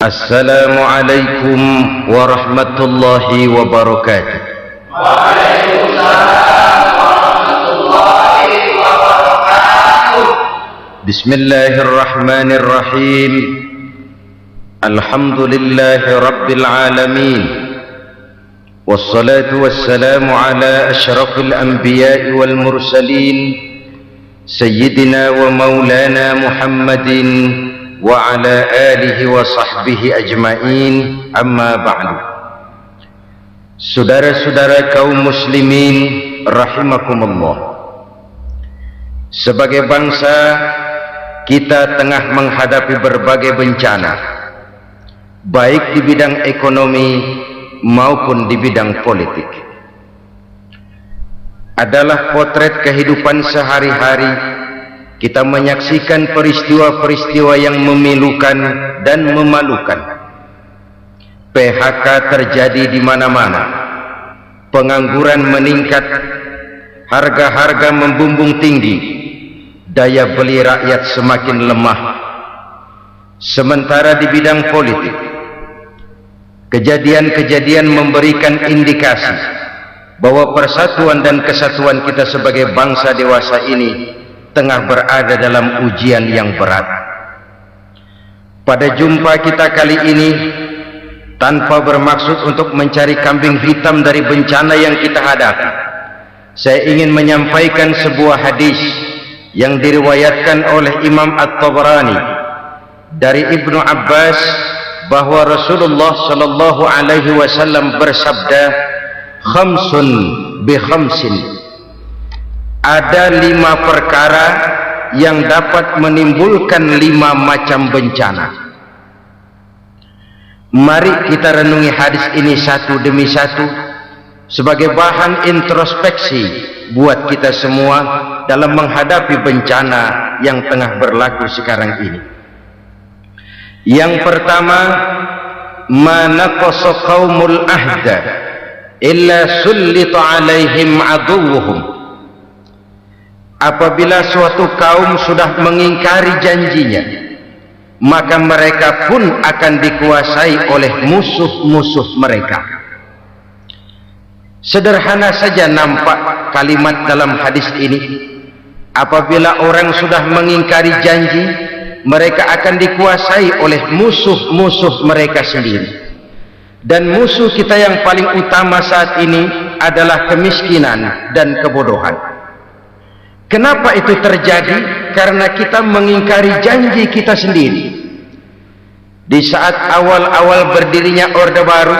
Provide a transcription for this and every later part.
Assalamualaikum warahmatullahi wabarakatuh. Waalaikumsalam warahmatullahi wabarakatuh. Bismillahirrahmanirrahim. Alhamdulillahi rabbil alamin. Wassalatu wassalamu ala asyrafil anbiya'i wal mursalin, Sayyidina wa maulana Muhammadin wa ala alihi wa sahbihi ajma'in, amma ba'du. Saudara-saudara kaum muslimin rahimakumullah, sebagai bangsa kita tengah menghadapi berbagai bencana, baik di bidang ekonomi maupun di bidang politik. Adalah potret kehidupan sehari-hari. Kita menyaksikan peristiwa-peristiwa yang memilukan dan memalukan. PHK terjadi di mana-mana, pengangguran meningkat, harga-harga membumbung tinggi, daya beli rakyat semakin lemah. Sementara di bidang politik, kejadian-kejadian memberikan indikasi bahwa persatuan dan kesatuan kita sebagai bangsa dewasa ini tengah berada dalam ujian yang berat. Pada jumpa kita kali ini, tanpa bermaksud untuk mencari kambing hitam dari bencana yang kita hadapi, saya ingin menyampaikan sebuah hadis yang diriwayatkan oleh Imam At-Tabarani dari Ibnu Abbas, bahwa Rasulullah sallallahu alaihi wasallam bersabda, khamsun bi khamsin, ada 5 perkara yang dapat menimbulkan 5 macam bencana. Mari kita renungi hadis ini satu demi satu sebagai bahan introspeksi buat kita semua dalam menghadapi bencana yang tengah berlaku sekarang ini. Yang pertama, ma naqasa qaumul ahda illa sullita alaihim aduwwuhum. Apabila suatu kaum sudah mengingkari janjinya, maka mereka pun akan dikuasai oleh musuh-musuh mereka. Sederhana saja nampak kalimat dalam hadis ini. Apabila orang sudah mengingkari janji, mereka akan dikuasai oleh musuh-musuh mereka sendiri. Dan musuh kita yang paling utama saat ini adalah kemiskinan dan kebodohan. Kenapa itu terjadi? Karena kita mengingkari janji kita sendiri. Di saat awal-awal berdirinya Orde Baru,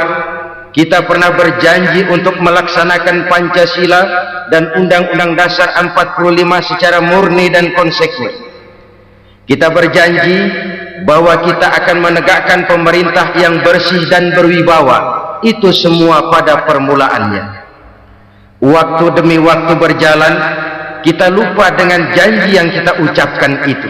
kita pernah berjanji untuk melaksanakan Pancasila dan Undang-Undang Dasar 45 secara murni dan konsekuen. Kita berjanji bahwa kita akan menegakkan pemerintah yang bersih dan berwibawa. Itu semua pada permulaannya. Waktu demi waktu berjalan, kita lupa dengan janji yang kita ucapkan itu.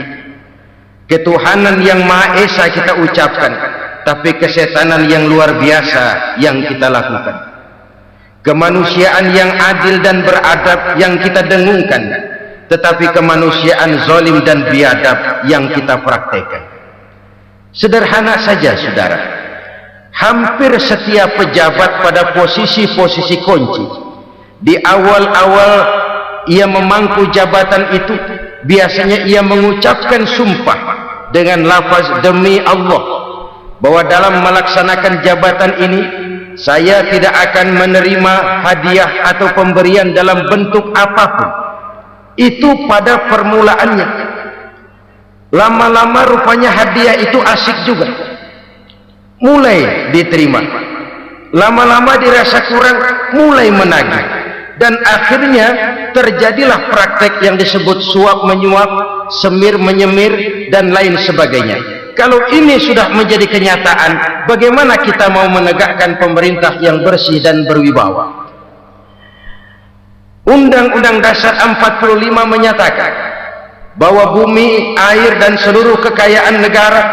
Ketuhanan yang Maha Esa kita ucapkan, tapi kesetanan yang luar biasa yang kita lakukan. Kemanusiaan yang adil dan beradab yang kita dengungkan, tetapi kemanusiaan zalim dan biadab yang kita praktekkan. Sederhana saja saudara, hampir setiap pejabat pada posisi-posisi kunci di awal-awal ia memangku jabatan itu, biasanya ia mengucapkan sumpah dengan lafaz demi Allah bahwa dalam melaksanakan jabatan ini saya tidak akan menerima hadiah atau pemberian dalam bentuk apapun. Itu pada permulaannya. Lama-lama rupanya hadiah itu asik juga, mulai diterima. Lama-lama dirasa kurang, mulai menagih. Dan akhirnya terjadilah praktek yang disebut suap menyuap, semir menyemir, dan lain sebagainya. Kalau ini sudah menjadi kenyataan, bagaimana kita mau menegakkan pemerintah yang bersih dan berwibawa? Undang-Undang Dasar 45 menyatakan bahwa bumi, air, dan seluruh kekayaan negara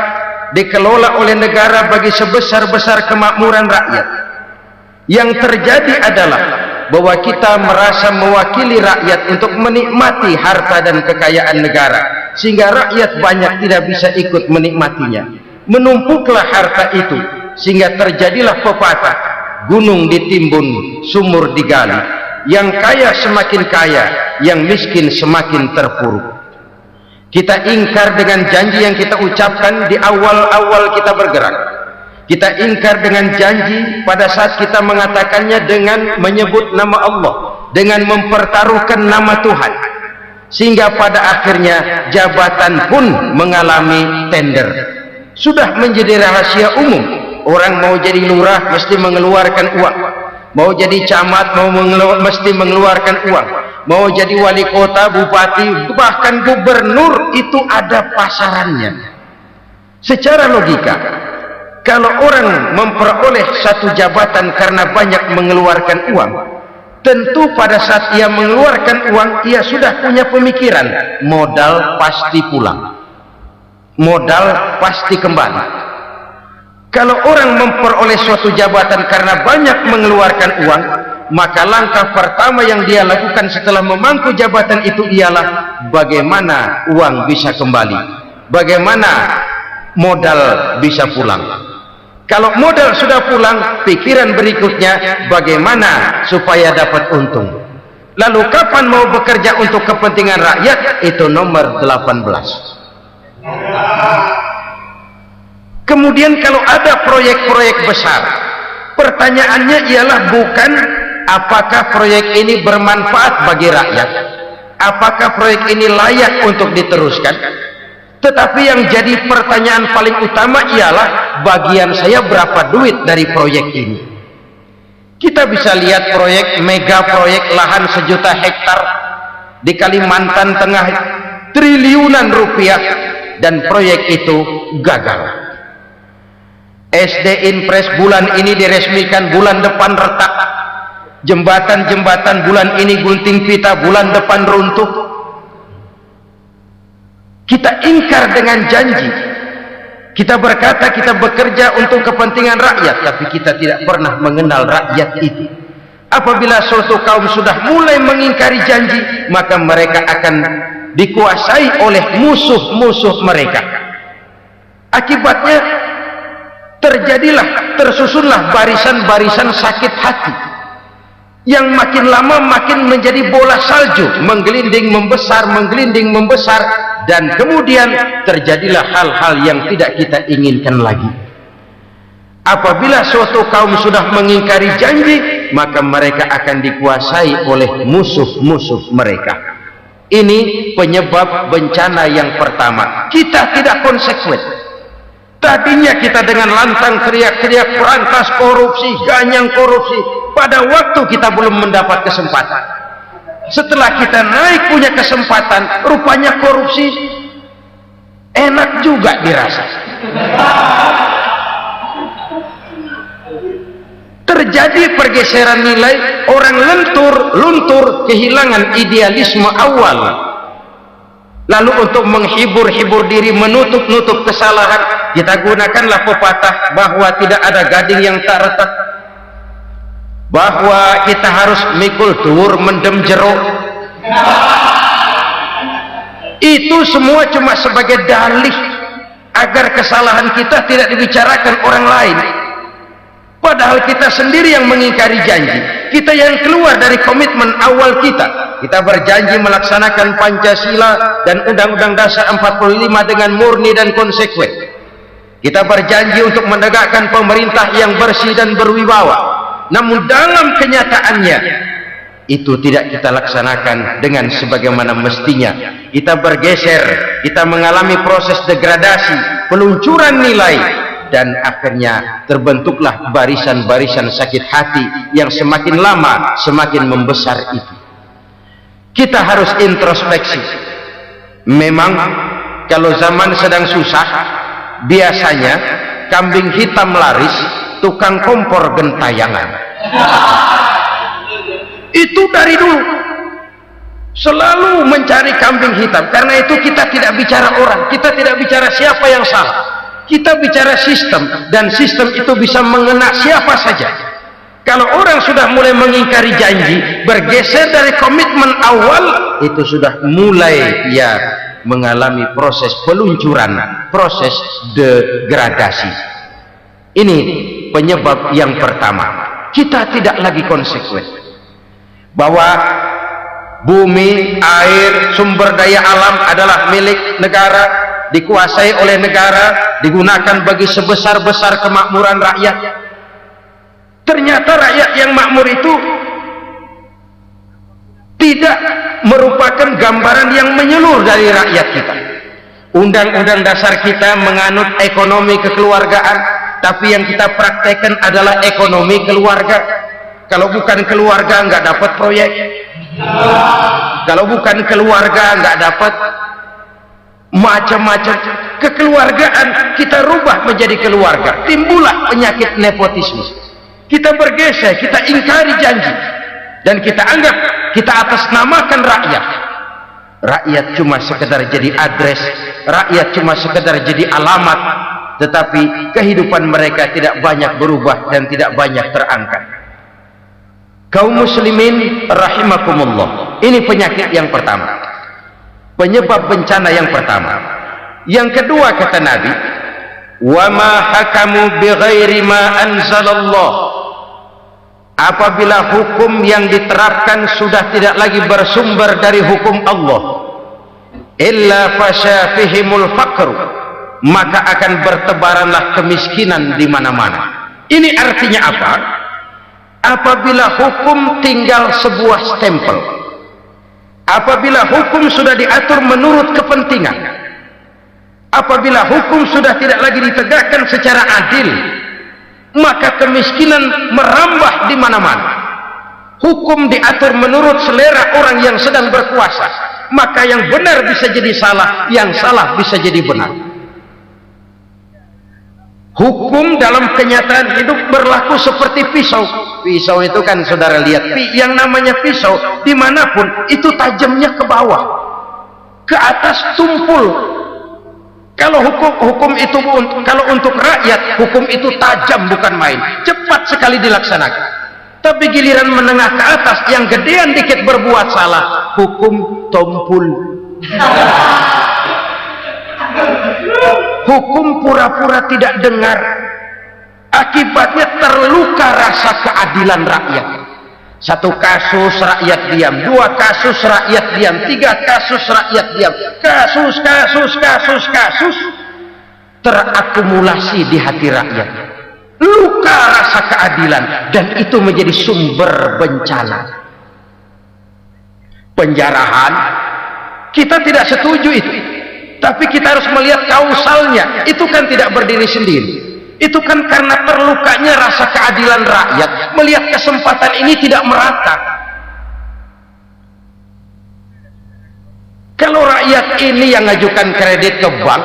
dikelola oleh negara bagi sebesar-besar kemakmuran rakyat. Yang terjadi adalah bahwa kita merasa mewakili rakyat untuk menikmati harta dan kekayaan negara, sehingga rakyat banyak tidak bisa ikut menikmatinya. menumpuklah harta itu sehingga terjadilah pepatah, gunung ditimbun, sumur digali, yang kaya semakin kaya, yang miskin semakin terpuruk. Kita ingkar dengan janji yang kita ucapkan di awal-awal kita bergerak. Kita ingkar dengan janji pada saat kita mengatakannya dengan menyebut nama Allah, dengan mempertaruhkan nama Tuhan, sehingga pada akhirnya jabatan pun mengalami tender. Sudah menjadi rahasia umum, orang mau jadi lurah mesti mengeluarkan uang, mau jadi camat mesti mengeluarkan uang, mau jadi wali kota, bupati, bahkan gubernur, itu ada pasarannya. Secara logika, kalau orang memperoleh satu jabatan karena banyak mengeluarkan uang, tentu pada saat ia mengeluarkan uang, ia sudah punya pemikiran, modal pasti pulang, modal pasti kembali. Kalau orang memperoleh suatu jabatan karena banyak mengeluarkan uang, maka langkah pertama yang dia lakukan setelah memangku jabatan itu ialah bagaimana uang bisa kembali, bagaimana modal bisa pulang. Kalau modal sudah pulang, pikiran berikutnya bagaimana supaya dapat untung. Lalu kapan mau bekerja untuk kepentingan rakyat, itu nomor 18. Kemudian kalau ada proyek-proyek besar, pertanyaannya ialah bukan apakah proyek ini bermanfaat bagi rakyat, apakah proyek ini layak untuk diteruskan, tetapi yang jadi pertanyaan paling utama ialah bagian saya berapa duit dari proyek ini. Kita bisa lihat proyek, mega proyek lahan 1 juta hektar di Kalimantan Tengah, triliunan rupiah, dan proyek itu gagal. SD Impres bulan ini diresmikan, bulan depan retak. Jembatan-jembatan bulan ini gunting pita, bulan depan runtuh. Kita ingkar dengan janji. Kita berkata kita bekerja untuk kepentingan rakyat, tapi kita tidak pernah mengenal rakyat itu. Apabila suatu kaum sudah mulai mengingkari janji, maka mereka akan dikuasai oleh musuh-musuh mereka. Akibatnya tersusunlah barisan-barisan sakit hati yang makin lama makin menjadi bola salju, menggelinding membesar, dan kemudian terjadilah hal-hal yang tidak kita inginkan lagi. Apabila suatu kaum sudah mengingkari janji, maka mereka akan dikuasai oleh musuh-musuh mereka. Ini penyebab bencana yang pertama. Kita tidak konsekuen. Tadinya kita dengan lantang teriak-teriak berantas korupsi, ganyang korupsi, pada waktu kita belum mendapat kesempatan. Setelah kita naik punya kesempatan, rupanya korupsi enak juga dirasa. Terjadi pergeseran nilai, orang luntur, kehilangan idealisme awal. Lalu untuk menghibur diri, menutup kesalahan, kita gunakanlah pepatah bahwa tidak ada gading yang tak retak, bahwa kita harus mikul dur mendem jeruk. Itu semua cuma sebagai dalih agar kesalahan kita tidak dibicarakan orang lain, padahal kita sendiri yang mengingkari janji. Kita yang keluar dari komitmen awal kita. Kita berjanji melaksanakan Pancasila dan Undang-Undang Dasar 45 dengan murni dan konsekuen. Kita berjanji untuk menegakkan pemerintah yang bersih dan berwibawa. Namun dalam kenyataannya itu tidak kita laksanakan dengan sebagaimana mestinya. Kita bergeser, kita mengalami proses degradasi, peluncuran nilai, dan akhirnya terbentuklah barisan-barisan sakit hati yang semakin lama semakin membesar itu. Kita harus introspeksi. Memang kalau zaman sedang susah, biasanya kambing hitam laris, tukang kompor gentayangan. Itu dari dulu selalu mencari kambing hitam. Karena itu kita tidak bicara orang, kita tidak bicara siapa yang salah, kita bicara sistem, dan sistem itu bisa mengena siapa saja. Kalau orang sudah mulai mengingkari janji, bergeser dari komitmen awal, itu sudah mulai ya mengalami proses peluncuran, proses degradasi. Ini penyebab yang pertama. Kita tidak lagi konsekuen bahwa bumi, air, sumber daya alam adalah milik negara, dikuasai oleh negara, digunakan bagi sebesar-besar kemakmuran rakyat. Ternyata rakyat yang makmur itu tidak merupakan gambaran yang menyeluruh dari rakyat kita. Undang-undang dasar kita menganut ekonomi kekeluargaan, tapi yang kita praktekkan adalah ekonomi keluarga. Kalau bukan keluarga nggak dapat proyek, kalau bukan keluarga nggak dapat macam-macam. Kekeluargaan kita rubah menjadi keluarga, timbullah penyakit nepotisme. Kita bergeser, kita ingkari janji, dan kita anggap kita atasnamakan rakyat. Rakyat cuma sekedar jadi adres, rakyat cuma sekedar jadi alamat, tetapi kehidupan mereka tidak banyak berubah dan tidak banyak terangkat. Kaum muslimin rahimakumullah, ini penyakit yang pertama, penyebab bencana yang pertama. Yang kedua, kata Nabi, wa ma hakamu bighairi ma anzalallah. Apabila hukum yang diterapkan sudah tidak lagi bersumber dari hukum Allah, illa fasya fihimul faqru, maka akan bertebaranlah kemiskinan di mana-mana. Ini artinya apa? Apabila hukum tinggal sebuah stempel, apabila hukum sudah diatur menurut kepentingan, apabila hukum sudah tidak lagi ditegakkan secara adil, maka kemiskinan merambah di mana-mana. Hukum diatur menurut selera orang yang sedang berkuasa, maka yang benar bisa jadi salah, yang salah bisa jadi benar. Hukum dalam kenyataan hidup berlaku seperti pisau. Pisau itu kan saudara lihat, yang namanya pisau dimanapun itu tajamnya ke bawah, ke atas tumpul. Kalau hukum itu, kalau untuk rakyat, hukum itu tajam bukan main, cepat sekali dilaksanakan. Tapi giliran menengah ke atas, yang gedean dikit berbuat salah, hukum tumpul. Hukum pura-pura tidak dengar, akibatnya terluka rasa keadilan rakyat. Satu kasus rakyat diam, dua kasus rakyat diam, tiga kasus rakyat diam, kasus terakumulasi di hati rakyat, luka rasa keadilan, dan itu menjadi sumber bencana. Penjarahan kita tidak setuju itu, tapi kita harus melihat kausalnya. Itu kan tidak berdiri sendiri, itu kan karena terlukanya rasa keadilan rakyat, melihat kesempatan ini tidak merata. Kalau rakyat ini yang ngajukan kredit ke bank,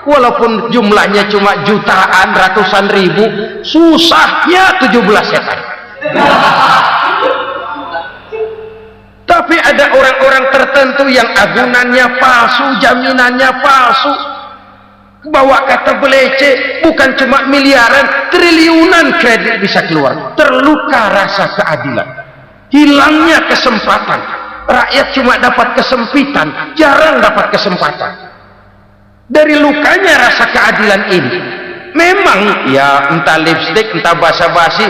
walaupun jumlahnya cuma jutaan, ratusan ribu, susahnya 17 setan. Tapi ada orang-orang tertentu yang agunannya palsu, jaminannya palsu, bawa kata belece, bukan cuma miliaran, triliunan kredit bisa keluar. Terluka rasa keadilan, hilangnya kesempatan. Rakyat cuma dapat kesempitan, jarang dapat kesempatan. Dari lukanya rasa keadilan ini, memang ya entah lipstik, entah basa-basi,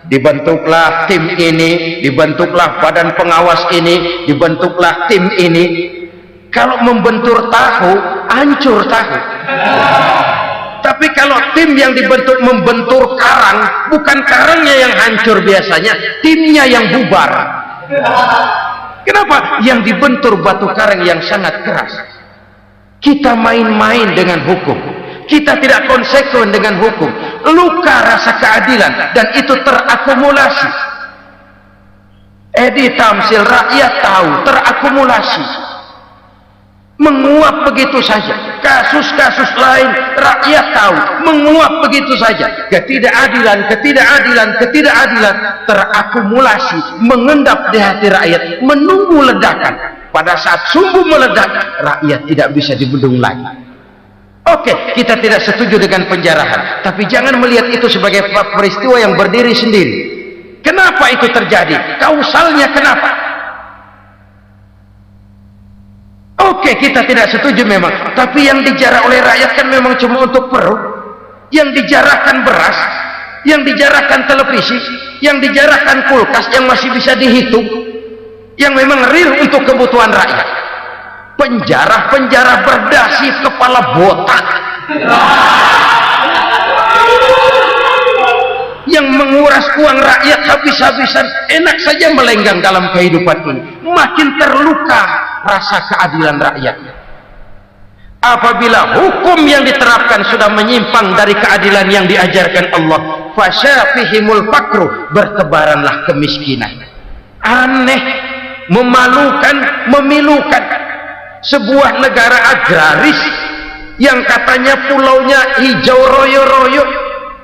dibentuklah tim ini, dibentuklah badan pengawas ini, dibentuklah tim ini. Kalau membentur tahu, hancur tahu. Tapi kalau tim yang dibentuk membentur karang, bukan karangnya yang hancur biasanya, timnya yang bubar. Kenapa? Yang dibentur batu karang yang sangat keras. Kita main-main dengan hukum, kita tidak konsekuen dengan hukum, luka rasa keadilan, dan itu terakumulasi. Tamsil rakyat tahu, terakumulasi, menguap begitu saja. Kasus-kasus lain rakyat tahu, menguap begitu saja. Ketidakadilan terakumulasi, mengendap di hati rakyat, menunggu ledakan. Pada saat sumbu meledak, rakyat tidak bisa dibendung lagi. Oke, kita tidak setuju dengan penjarahan, tapi jangan melihat itu sebagai peristiwa yang berdiri sendiri. Kenapa itu terjadi? Kausalnya kenapa? Oke, kita tidak setuju memang, tapi yang dijarah oleh rakyat kan memang cuma untuk perut, yang dijarahkan beras, yang dijarahkan televisi, yang dijarahkan kulkas yang masih bisa dihitung, yang memang real untuk kebutuhan rakyat. Penjara berdasi kepala botak yang menguras uang rakyat habis-habisan, enak saja melenggang dalam kehidupan ini. Makin terluka rasa keadilan rakyat. Apabila hukum yang diterapkan sudah menyimpang dari keadilan yang diajarkan Allah, fasyafihimul fakru, bertebaranlah kemiskinan. Aneh, memalukan, memilukan. Sebuah negara agraris yang katanya pulaunya hijau royo-royo,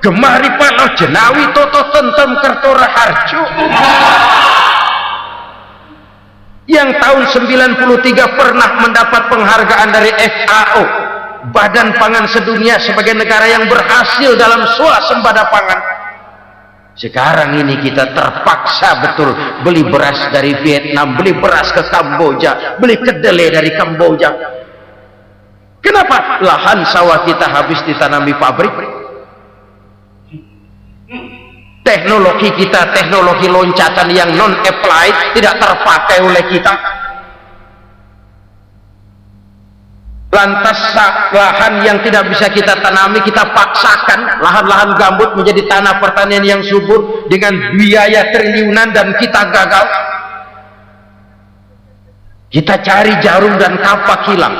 Gemari Pano Jenawi Toto Tentem Kertora Harjo, yang tahun 93 pernah mendapat penghargaan dari FAO, Badan Pangan Sedunia, sebagai negara yang berhasil dalam swasembada pangan. Sekarang ini kita terpaksa betul beli beras dari Vietnam, beli beras ke Kamboja, beli kedelai dari Kamboja. Kenapa? Lahan sawah kita habis ditanami pabrik. Teknologi kita, teknologi loncatan yang non-applied, tidak terpakai oleh kita. Lantas lahan yang tidak bisa kita tanami, kita paksakan lahan-lahan gambut menjadi tanah pertanian yang subur dengan biaya triliunan, dan kita gagal. Kita cari jarum dan kapak hilang.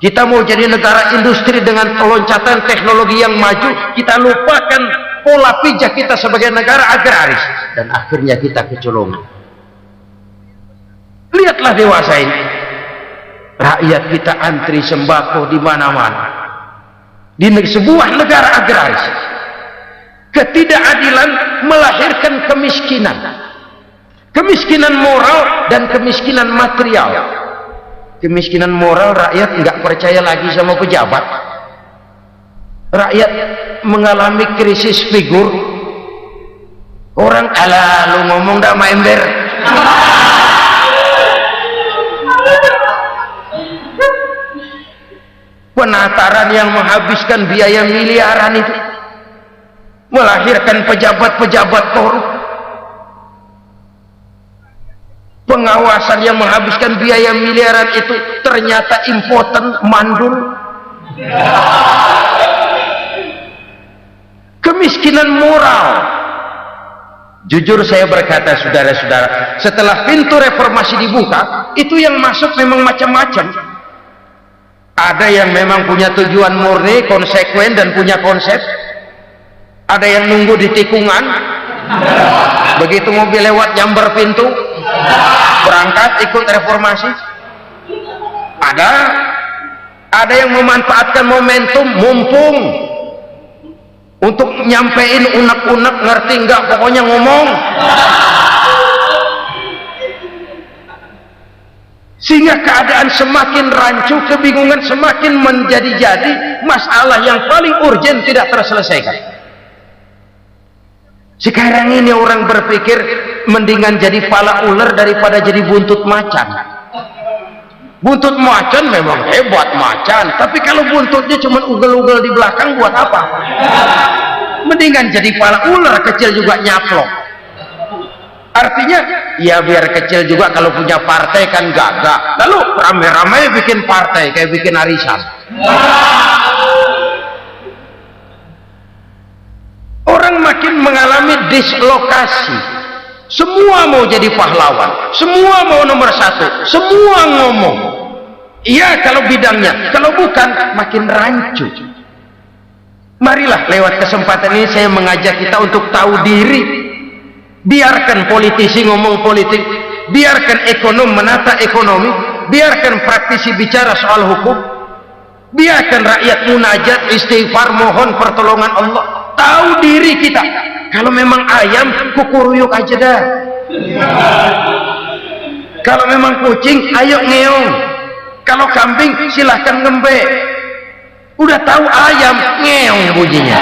Kita mau jadi negara industri dengan loncatan teknologi yang maju, kita lupakan pola pijak kita sebagai negara agraris, dan akhirnya kita kecolongan. Lihatlah dewasa ini, rakyat kita antri sembako di mana-mana. Di sebuah negara agraris, ketidakadilan melahirkan kemiskinan, kemiskinan moral dan kemiskinan material. Kemiskinan moral, rakyat nggak percaya lagi sama pejabat. Rakyat mengalami krisis figur. Orang, ala lu ngomong dah ember. Penataran yang menghabiskan biaya miliaran itu melahirkan pejabat-pejabat korup. Pengawasan yang menghabiskan biaya miliaran itu ternyata impoten, mandul. Kemiskinan moral. Jujur saya berkata, saudara-saudara, setelah pintu reformasi dibuka, itu yang masuk memang macam-macam. Ada yang memang punya tujuan murni, konsekuen, dan punya konsep. Ada yang nunggu di tikungan, begitu mobil lewat nyamber pintu, berangkat ikut reformasi. Ada yang memanfaatkan momentum, mumpung, untuk nyampein unek-unek, ngerti enggak, pokoknya ngomong. Sehingga keadaan semakin rancu, kebingungan semakin menjadi-jadi, masalah yang paling urgen tidak terselesaikan. Sekarang ini orang berpikir mendingan jadi pala ular daripada jadi buntut macan. Buntut macan memang hebat macan, tapi kalau buntutnya cuma ugel-ugel di belakang buat apa? Mendingan jadi pala ular, kecil juga nyaplok. Artinya ya biar kecil juga kalau punya partai kan gagah. Lalu rame-rame bikin partai kayak bikin arisan. Orang makin mengalami dislokasi. Semua mau jadi pahlawan, semua mau nomor satu, semua ngomong. Iya kalau bidangnya, kalau bukan makin rancu. Marilah lewat kesempatan ini saya mengajak kita untuk tahu diri. Biarkan politisi ngomong politik, biarkan ekonom menata ekonomi, biarkan praktisi bicara soal hukum, biarkan rakyat munajat, istighfar, mohon pertolongan Allah. Tahu diri kita. Kalau memang ayam, kukuruyuk aja dah. Kalau memang kucing, ayo ngeong. Kalau kambing, silahkan ngembe. Udah tahu ayam, ngeong bunyinya.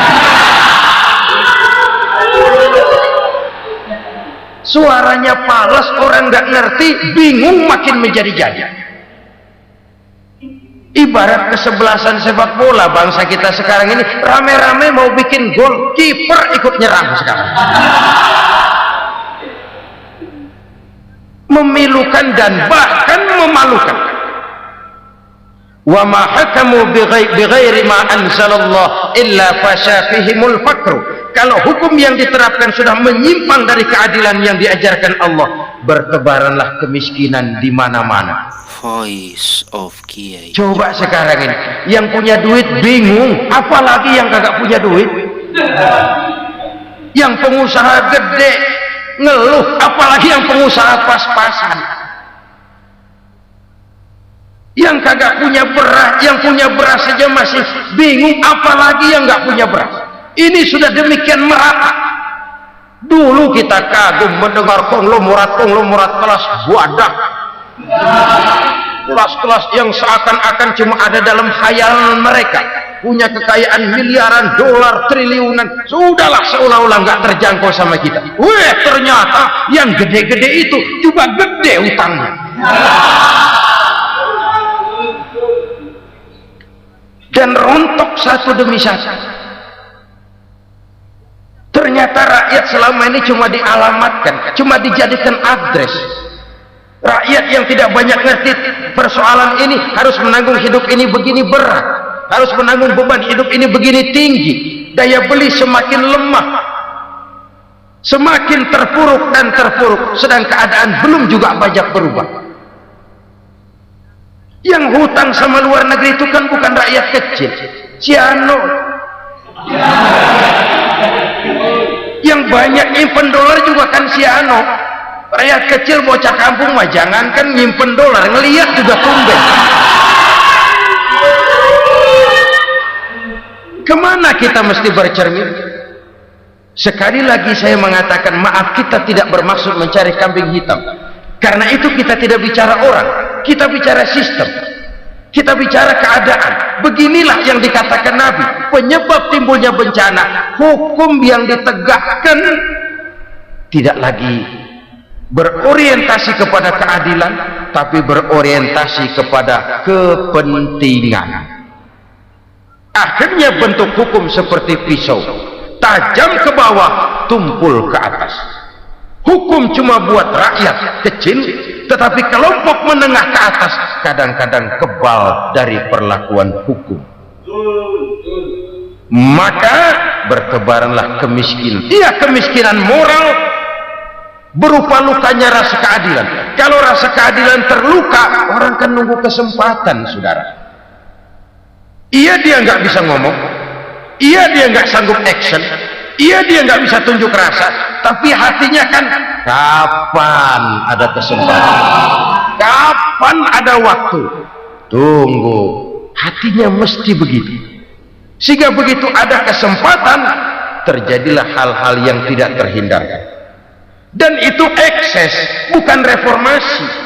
Suaranya palas, orang nggak ngerti, bingung, makin menjadi-jadi. Ibarat kesebelasan sepak bola bangsa kita sekarang ini, rame-rame mau bikin gol, kiper ikut nyerang sekarang. Memilukan dan bahkan memalukan. Wa ma hakamu bighairi ma anzalallah illa fasha fihimul fakru. Kalau hukum yang diterapkan sudah menyimpang dari keadilan yang diajarkan Allah, bertebaranlah kemiskinan di mana-mana. Voice of Kiai. Coba sekarang ini, yang punya duit bingung, apalagi yang kagak punya duit. Yang pengusaha gede ngeluh, apalagi yang pengusaha pas-pasan. Yang kagak punya beras, yang punya beras saja masih bingung, apalagi yang nggak punya beras. Ini sudah demikian merata. Dulu kita kagum mendengar konglomerat kelas wadah, kelas-kelas yang seakan-akan cuma ada dalam khayalan mereka, punya kekayaan miliaran dolar, triliunan. Sudahlah, seolah-olah nggak terjangkau sama kita. Weh, ternyata yang gede-gede itu juga gede utangnya. Dan rontok satu demi satu. Ternyata rakyat selama ini cuma dialamatkan, cuma dijadikan address. Rakyat yang tidak banyak ngerti persoalan ini harus menanggung hidup ini begini berat, harus menanggung beban hidup ini begini tinggi, daya beli semakin lemah, semakin terpuruk dan terpuruk, sedang keadaan belum juga banyak berubah. Yang hutang sama luar negeri itu kan bukan rakyat kecil, Ciano. Yang banyak nyimpen dolar juga kan Ciano. Rakyat kecil bocah kampung mah jangankan nyimpen dolar, ngelihat juga tumben. Kemana kita mesti bercermin? Sekali lagi saya mengatakan, maaf, kita tidak bermaksud mencari kambing hitam. Karena itu kita tidak bicara orang, kita bicara sistem, kita bicara keadaan. Beginilah yang dikatakan Nabi, penyebab timbulnya bencana, hukum yang ditegakkan tidak lagi berorientasi kepada keadilan, tapi berorientasi kepada kepentingan. Akhirnya bentuk hukum seperti pisau, tajam ke bawah, tumpul ke atas. Hukum cuma buat rakyat kecil, tetapi kelompok menengah ke atas kadang-kadang kebal dari perlakuan hukum. Maka bertebaranlah kemiskinan. Iya, kemiskinan moral berupa lukanya rasa keadilan. Kalau rasa keadilan terluka, orang kan nunggu kesempatan, saudara. Iya, dia nggak bisa ngomong, iya, dia nggak sanggup action, iya, dia nggak bisa tunjuk rasa, tapi hatinya kan, kapan ada kesempatan, kapan ada waktu, tunggu. Hatinya mesti begitu, sehingga begitu ada kesempatan terjadilah hal-hal yang tidak terhindarkan. Dan itu ekses, bukan reformasi.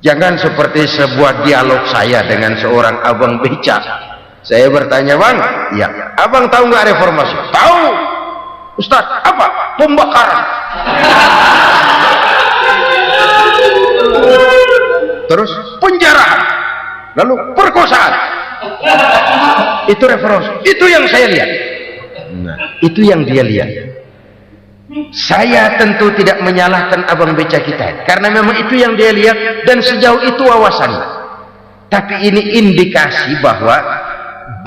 Jangan seperti sebuah dialog saya dengan seorang abang beca. Saya bertanya, bang, ya, abang tahu nggak reformasi? Tahu, Ustaz. Apa? Pembakaran. Terus penjarahan, lalu perkosaan. Itu reformasi. Itu yang saya lihat. Nah, itu yang dia lihat. Saya tentu tidak menyalahkan abang beca kita, karena memang itu yang dia lihat dan sejauh itu wawasannya. Tapi ini indikasi bahwa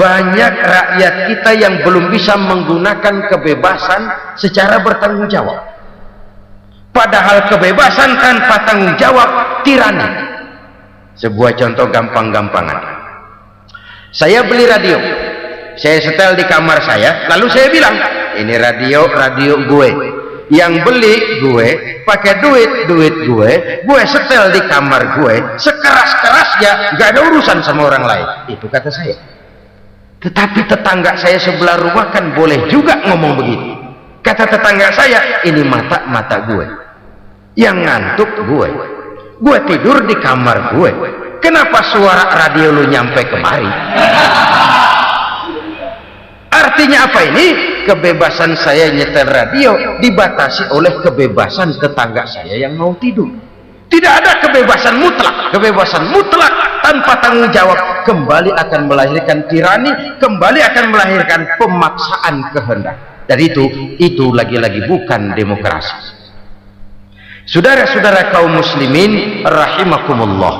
banyak rakyat kita yang belum bisa menggunakan kebebasan secara bertanggung jawab. Padahal kebebasan tanpa tanggung jawab tirani. Sebuah contoh gampang-gampangan. Saya beli radio, saya setel di kamar saya, lalu saya bilang, ini radio gue. Yang beli gue, pakai duit gue setel di kamar gue, sekeras-kerasnya, gak ada urusan sama orang lain. Itu kata saya. Tetapi tetangga saya sebelah rumah kan boleh juga ngomong begitu. Kata tetangga saya, ini mata gue, yang ngantuk gue tidur di kamar gue, kenapa suara radio lu nyampe kemari? Artinya apa ini? Kebebasan saya nyetel radio dibatasi oleh kebebasan tetangga saya yang mau tidur. Tidak ada kebebasan mutlak. Kebebasan mutlak tanpa tanggung jawab, kembali akan melahirkan tirani, kembali akan melahirkan pemaksaan kehendak. Dan itu lagi-lagi bukan demokrasi. Saudara-saudara kaum muslimin rahimakumullah,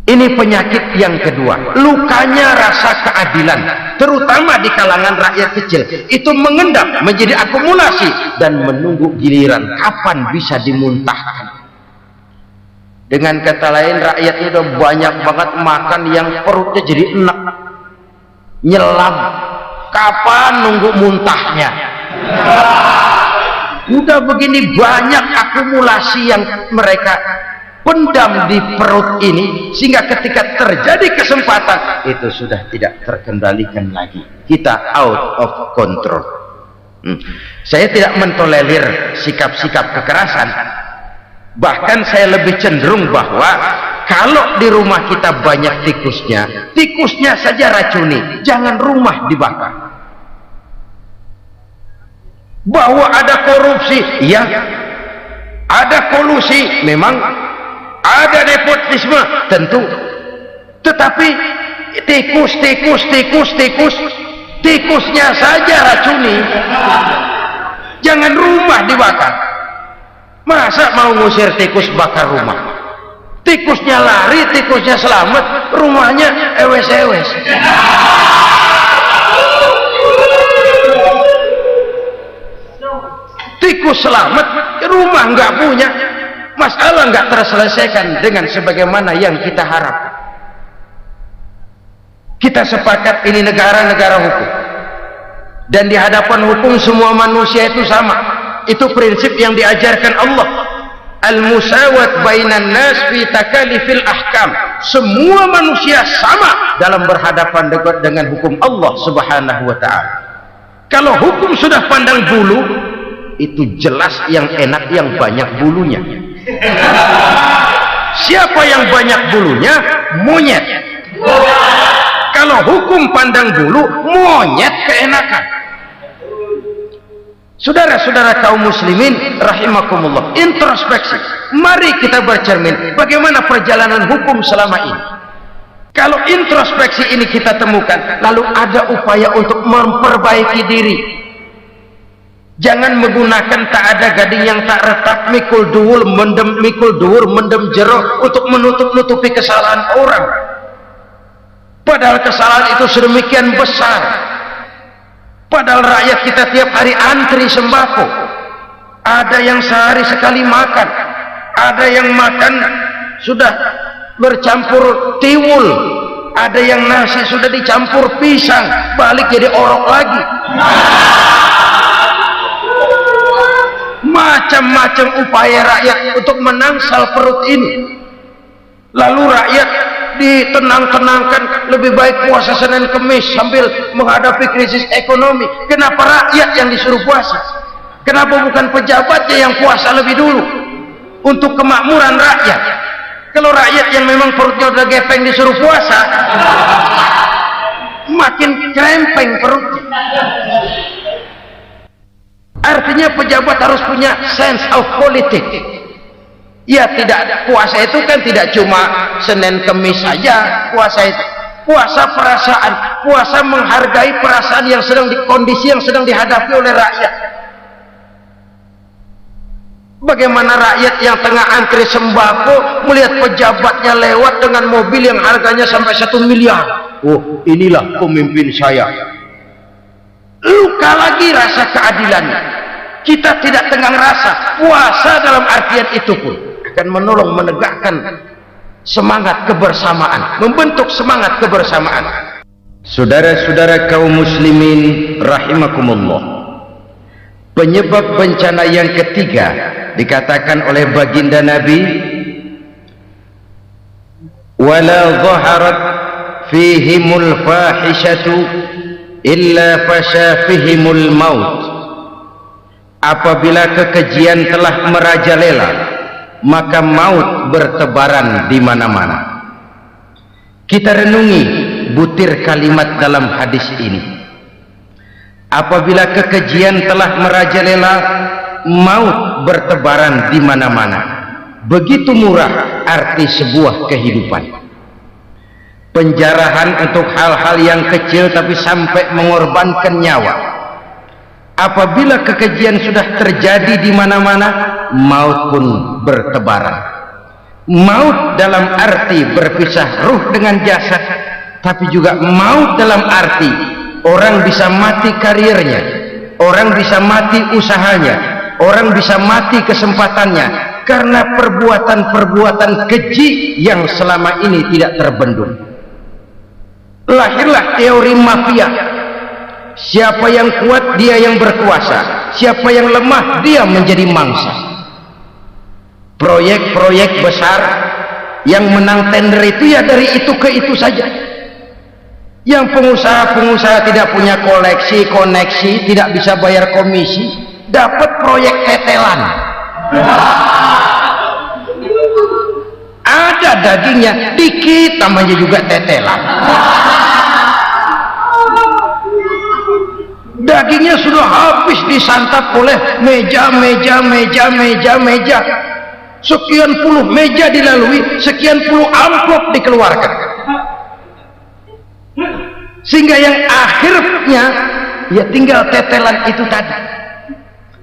ini penyakit yang kedua, lukanya rasa keadilan, terutama di kalangan rakyat kecil. Itu mengendap menjadi akumulasi dan menunggu giliran kapan bisa dimuntahkan. Dengan kata lain, rakyatnya udah banyak banget makan yang perutnya jadi enak, nyelam. Kapan nunggu muntahnya? Udah begini banyak akumulasi yang mereka pendam di perut ini, sehingga ketika terjadi kesempatan itu sudah tidak terkendalikan lagi. Kita out of control. Saya tidak mentolerir sikap-sikap kekerasan. Bahkan saya lebih cenderung bahwa kalau di rumah kita banyak tikusnya saja racuni, jangan rumah dibakar. Bahwa ada korupsi, ya, ada kolusi, memang ada nepotisme, tentu. Tetapi tikusnya saja racuni, jangan rumah dibakar. Masa mau ngusir tikus bakar rumah? Tikusnya lari, tikusnya selamat, rumahnya ewes-ewes. Tikus selamat, rumah nggak punya, masalah nggak terselesaikan dengan sebagaimana yang kita harapkan. Kita sepakat ini negara hukum, dan di hadapan hukum semua manusia itu sama. Itu prinsip yang diajarkan Allah. Al-musawat bainan nas fi takalifil ahkam. Semua manusia sama dalam berhadapan dengan hukum Allah Subhanahu wa ta'ala. Kalau hukum sudah pandang bulu, itu jelas yang enak yang banyak bulunya. Siapa yang banyak bulunya? Monyet. Kalau hukum pandang bulu, monyet keenakan. Saudara-saudara kaum muslimin rahimakumullah, introspeksi. Mari kita bercermin bagaimana perjalanan hukum selama ini. Kalau introspeksi ini kita temukan, lalu ada upaya untuk memperbaiki diri. Jangan menggunakan tak ada gading yang tak retak, mikul duwur mendem jero untuk menutup-nutupi kesalahan orang. Padahal kesalahan itu sedemikian besar. Padahal rakyat kita tiap hari antri sembako. Ada yang sehari sekali makan, ada yang makan sudah bercampur tiwul, ada yang nasi sudah dicampur pisang, balik jadi orok lagi. Macam-macam upaya rakyat untuk menangsal perut ini. Lalu rakyat ditenang-tenangkan, lebih baik puasa Senin Kemis sambil menghadapi krisis ekonomi. Kenapa rakyat yang disuruh puasa? Kenapa bukan pejabatnya yang puasa lebih dulu untuk kemakmuran rakyat? Kalau rakyat yang memang perutnya udah gepeng disuruh puasa, makin krempeng perutnya. Artinya pejabat harus punya sense of politics. Ya, tidak, puasa itu kan tidak cuma Senin Kemis saja. Puasa itu puasa perasaan, puasa menghargai perasaan yang sedang kondisi yang sedang dihadapi oleh rakyat. Bagaimana rakyat yang tengah antri sembako melihat pejabatnya lewat dengan mobil yang harganya sampai 1 miliar. Oh, inilah pemimpin saya. Luka lagi rasa keadilannya. Kita tidak tenggang rasa. Puasa dalam artian itu pun akan menolong menegakkan semangat kebersamaan, membentuk semangat kebersamaan. Saudara-saudara kaum muslimin rahimakumullah, penyebab bencana yang ketiga dikatakan oleh baginda Nabi, wala zaharat fihimul fahishatu illa fasha fihimul maut. Apabila kekejian telah merajalela, maka maut bertebaran di mana-mana. Kita renungi butir kalimat dalam hadis ini. Apabila kekejian telah merajalela, maut bertebaran di mana-mana. begitu murah arti sebuah kehidupan. Penjarahan untuk hal-hal yang kecil tapi sampai mengorbankan nyawa. Apabila kekejian sudah terjadi di mana-mana, maut pun bertebaran. Maut dalam arti berpisah ruh dengan jasad, tapi juga maut dalam arti orang bisa mati karirnya, orang bisa mati usahanya, orang bisa mati kesempatannya karena perbuatan-perbuatan keji yang selama ini tidak terbendung. Lahirlah teori mafia. Siapa yang kuat dia yang berkuasa, siapa yang lemah dia menjadi mangsa. Proyek-proyek besar yang menang tender itu ya dari itu ke itu saja. Yang pengusaha-pengusaha tidak punya koneksi, tidak bisa bayar komisi, dapat proyek tetelan. Ada dagingnya dikit, namanya juga tetelan. Dagingnya sudah habis disantap oleh meja. Sekian puluh meja dilalui, sekian puluh amplop dikeluarkan, sehingga yang akhirnya ya tinggal tetelan itu tadi.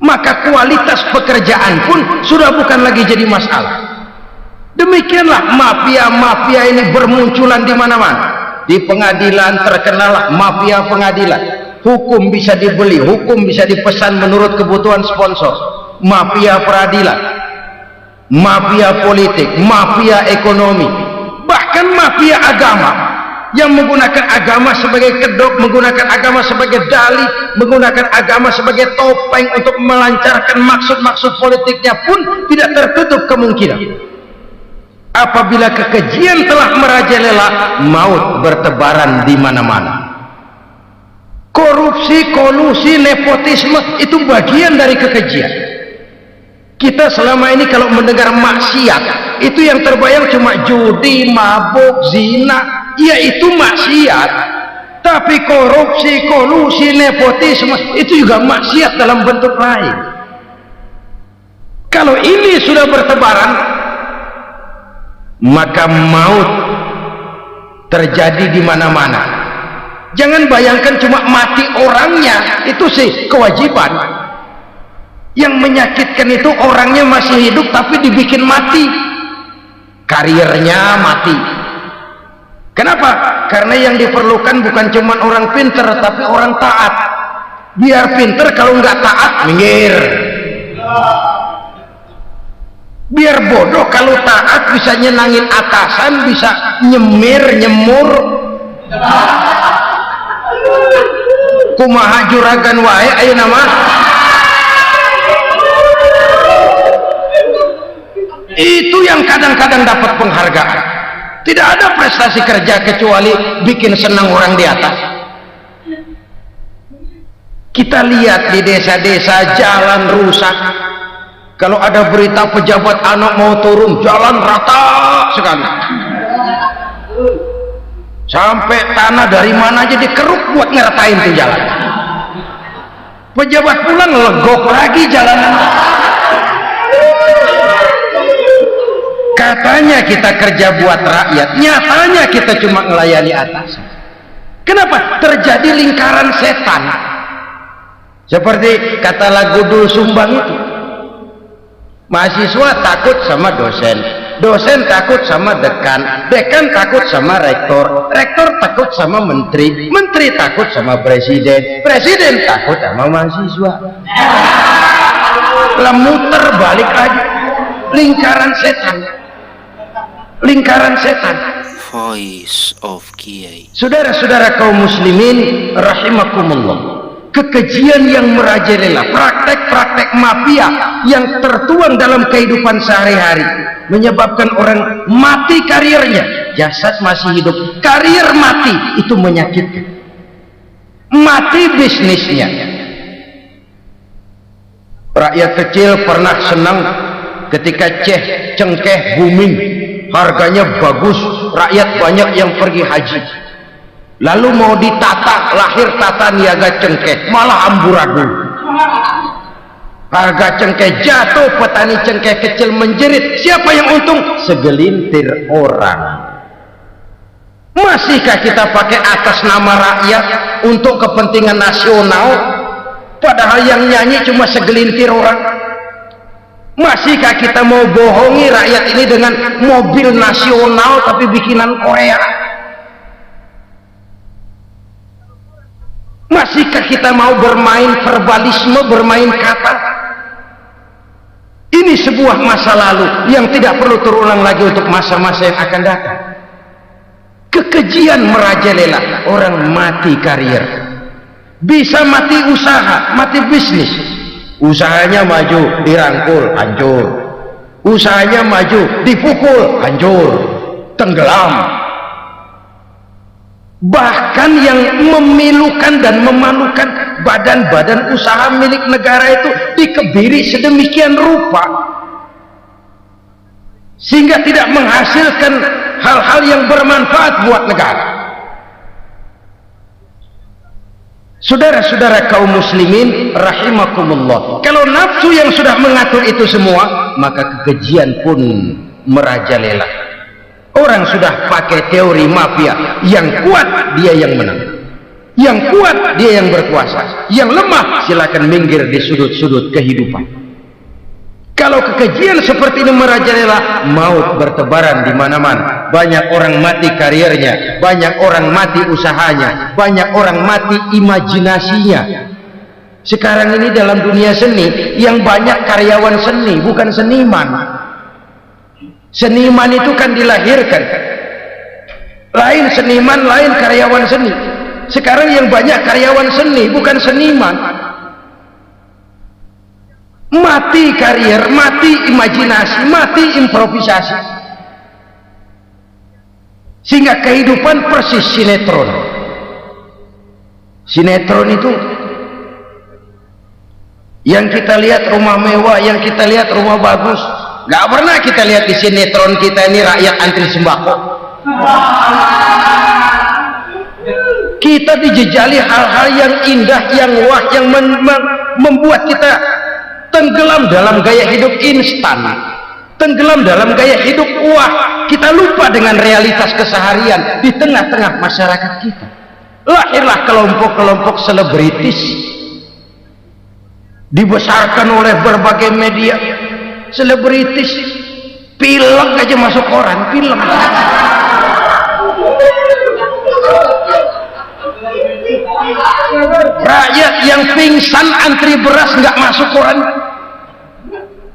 Maka kualitas pekerjaan pun sudah bukan lagi jadi masalah. Demikianlah mafia-mafia ini bermunculan di mana-mana. Di pengadilan terkenal mafia pengadilan. Hukum bisa dibeli, hukum bisa dipesan menurut kebutuhan sponsor. Mafia peradilan, mafia politik, mafia ekonomi, bahkan mafia agama yang menggunakan agama sebagai kedok, menggunakan agama sebagai dalih, menggunakan agama sebagai topeng untuk melancarkan maksud-maksud politiknya pun tidak tertutup kemungkinan. Apabila kekejian telah merajalela, maut bertebaran di mana-mana. Korupsi, kolusi, nepotisme itu bagian dari kekejian. Kita selama ini kalau mendengar maksiat, itu yang terbayang cuma judi, mabuk, zina, ya itu maksiat. Tapi korupsi, kolusi, nepotisme itu juga maksiat dalam bentuk lain. Kalau ini sudah bertebaran, maka maut terjadi di mana-mana. Jangan bayangkan cuma mati orangnya, itu sih kewajiban. Yang menyakitkan itu orangnya masih hidup tapi dibikin mati, karirnya mati. Kenapa? Karena yang diperlukan bukan cuma orang pinter tapi orang taat. Biar pinter, kalau nggak taat minggir. Biar bodoh, kalau taat bisa nyenangin atasan, bisa nyemur. Kumaha juragan wae ayo nama. Itu yang kadang-kadang dapat penghargaan. Tidak ada prestasi kerja kecuali bikin senang orang di atas. Kita lihat di desa-desa jalan rusak. Kalau ada berita pejabat anak mau turun, jalan rata sekali. Sampai tanah dari mana aja dikeruk buat ngeratain tuh jalan. Pejabat pulang legok lagi jalanan. Katanya kita kerja buat rakyat, nyatanya kita cuma melayani atas. Kenapa? Terjadi lingkaran setan. Seperti kata lagu Dul Sumbang itu. Mahasiswa takut sama dosen, dosen takut sama dekan, dekan takut sama rektor, rektor takut sama menteri, menteri takut sama presiden, presiden takut sama mahasiswa. Lah muter balik lagi, lingkaran setan, lingkaran setan. Voice of Kiai. Saudara-saudara kaum muslimin rahimakumullah, kekejian yang merajalela, praktek-praktek mafia yang tertuang dalam kehidupan sehari-hari menyebabkan orang mati karirnya, jasad masih hidup, karir mati, itu menyakitkan. Mati bisnisnya. Rakyat kecil pernah senang ketika cengkeh booming, harganya bagus, rakyat banyak yang pergi haji. Lalu mau ditata, lahir tata niaga cengkeh, malah amburadul. Harga cengkeh jatuh, petani cengkeh kecil menjerit. Siapa yang untung? Segelintir orang. Masihkah kita pakai atas nama rakyat untuk kepentingan nasional, padahal yang nyanyi cuma segelintir orang? Masihkah kita mau bohongi rakyat ini dengan mobil nasional tapi bikinan Korea? Masihkah kita mau bermain verbalisme, bermain kata? Ini sebuah masa lalu yang tidak perlu terulang lagi untuk masa-masa yang akan datang. Kekejian merajalela, orang mati karier, bisa mati usaha, mati bisnis. Usahanya maju, dirangkul, hancur. Usahanya maju, dipukul, hancur, tenggelam. Bahkan yang memilukan dan memalukan, badan-badan usaha milik negara itu dikebiri sedemikian rupa sehingga tidak menghasilkan hal-hal yang bermanfaat buat negara. Saudara-saudara kaum muslimin rahimakumullah, kalau nafsu yang sudah mengatur itu semua, maka kekejian pun merajalela. Orang sudah pakai teori mafia, yang kuat dia yang menang, yang kuat dia yang berkuasa, yang lemah silakan minggir di sudut-sudut kehidupan. Kalau kekejian seperti ini merajalela, maut bertebaran di mana-mana. Banyak orang mati karirnya, banyak orang mati usahanya, banyak orang mati imajinasinya. Sekarang ini dalam dunia seni yang banyak karyawan seni, bukan seniman. Seniman itu kan dilahirkan, lain seniman, lain karyawan seni. Sekarang yang banyak karyawan seni, bukan seniman. Mati karier, mati imajinasi, mati improvisasi, sehingga kehidupan persis sinetron. Sinetron itu yang kita lihat rumah mewah, yang kita lihat rumah bagus, gak pernah kita lihat di sinetron kita ini rakyat antri sembako. Kita dijejali hal-hal yang indah, yang wah, yang membuat kita tenggelam dalam gaya hidup instan, tenggelam dalam gaya hidup wah. Kita lupa dengan realitas keseharian di tengah-tengah masyarakat kita. Lahirlah kelompok-kelompok selebritis, dibesarkan oleh berbagai media. Selebritis, pilek aja masuk koran, pilek. Rakyat yang pingsan antri beras nggak masuk koran.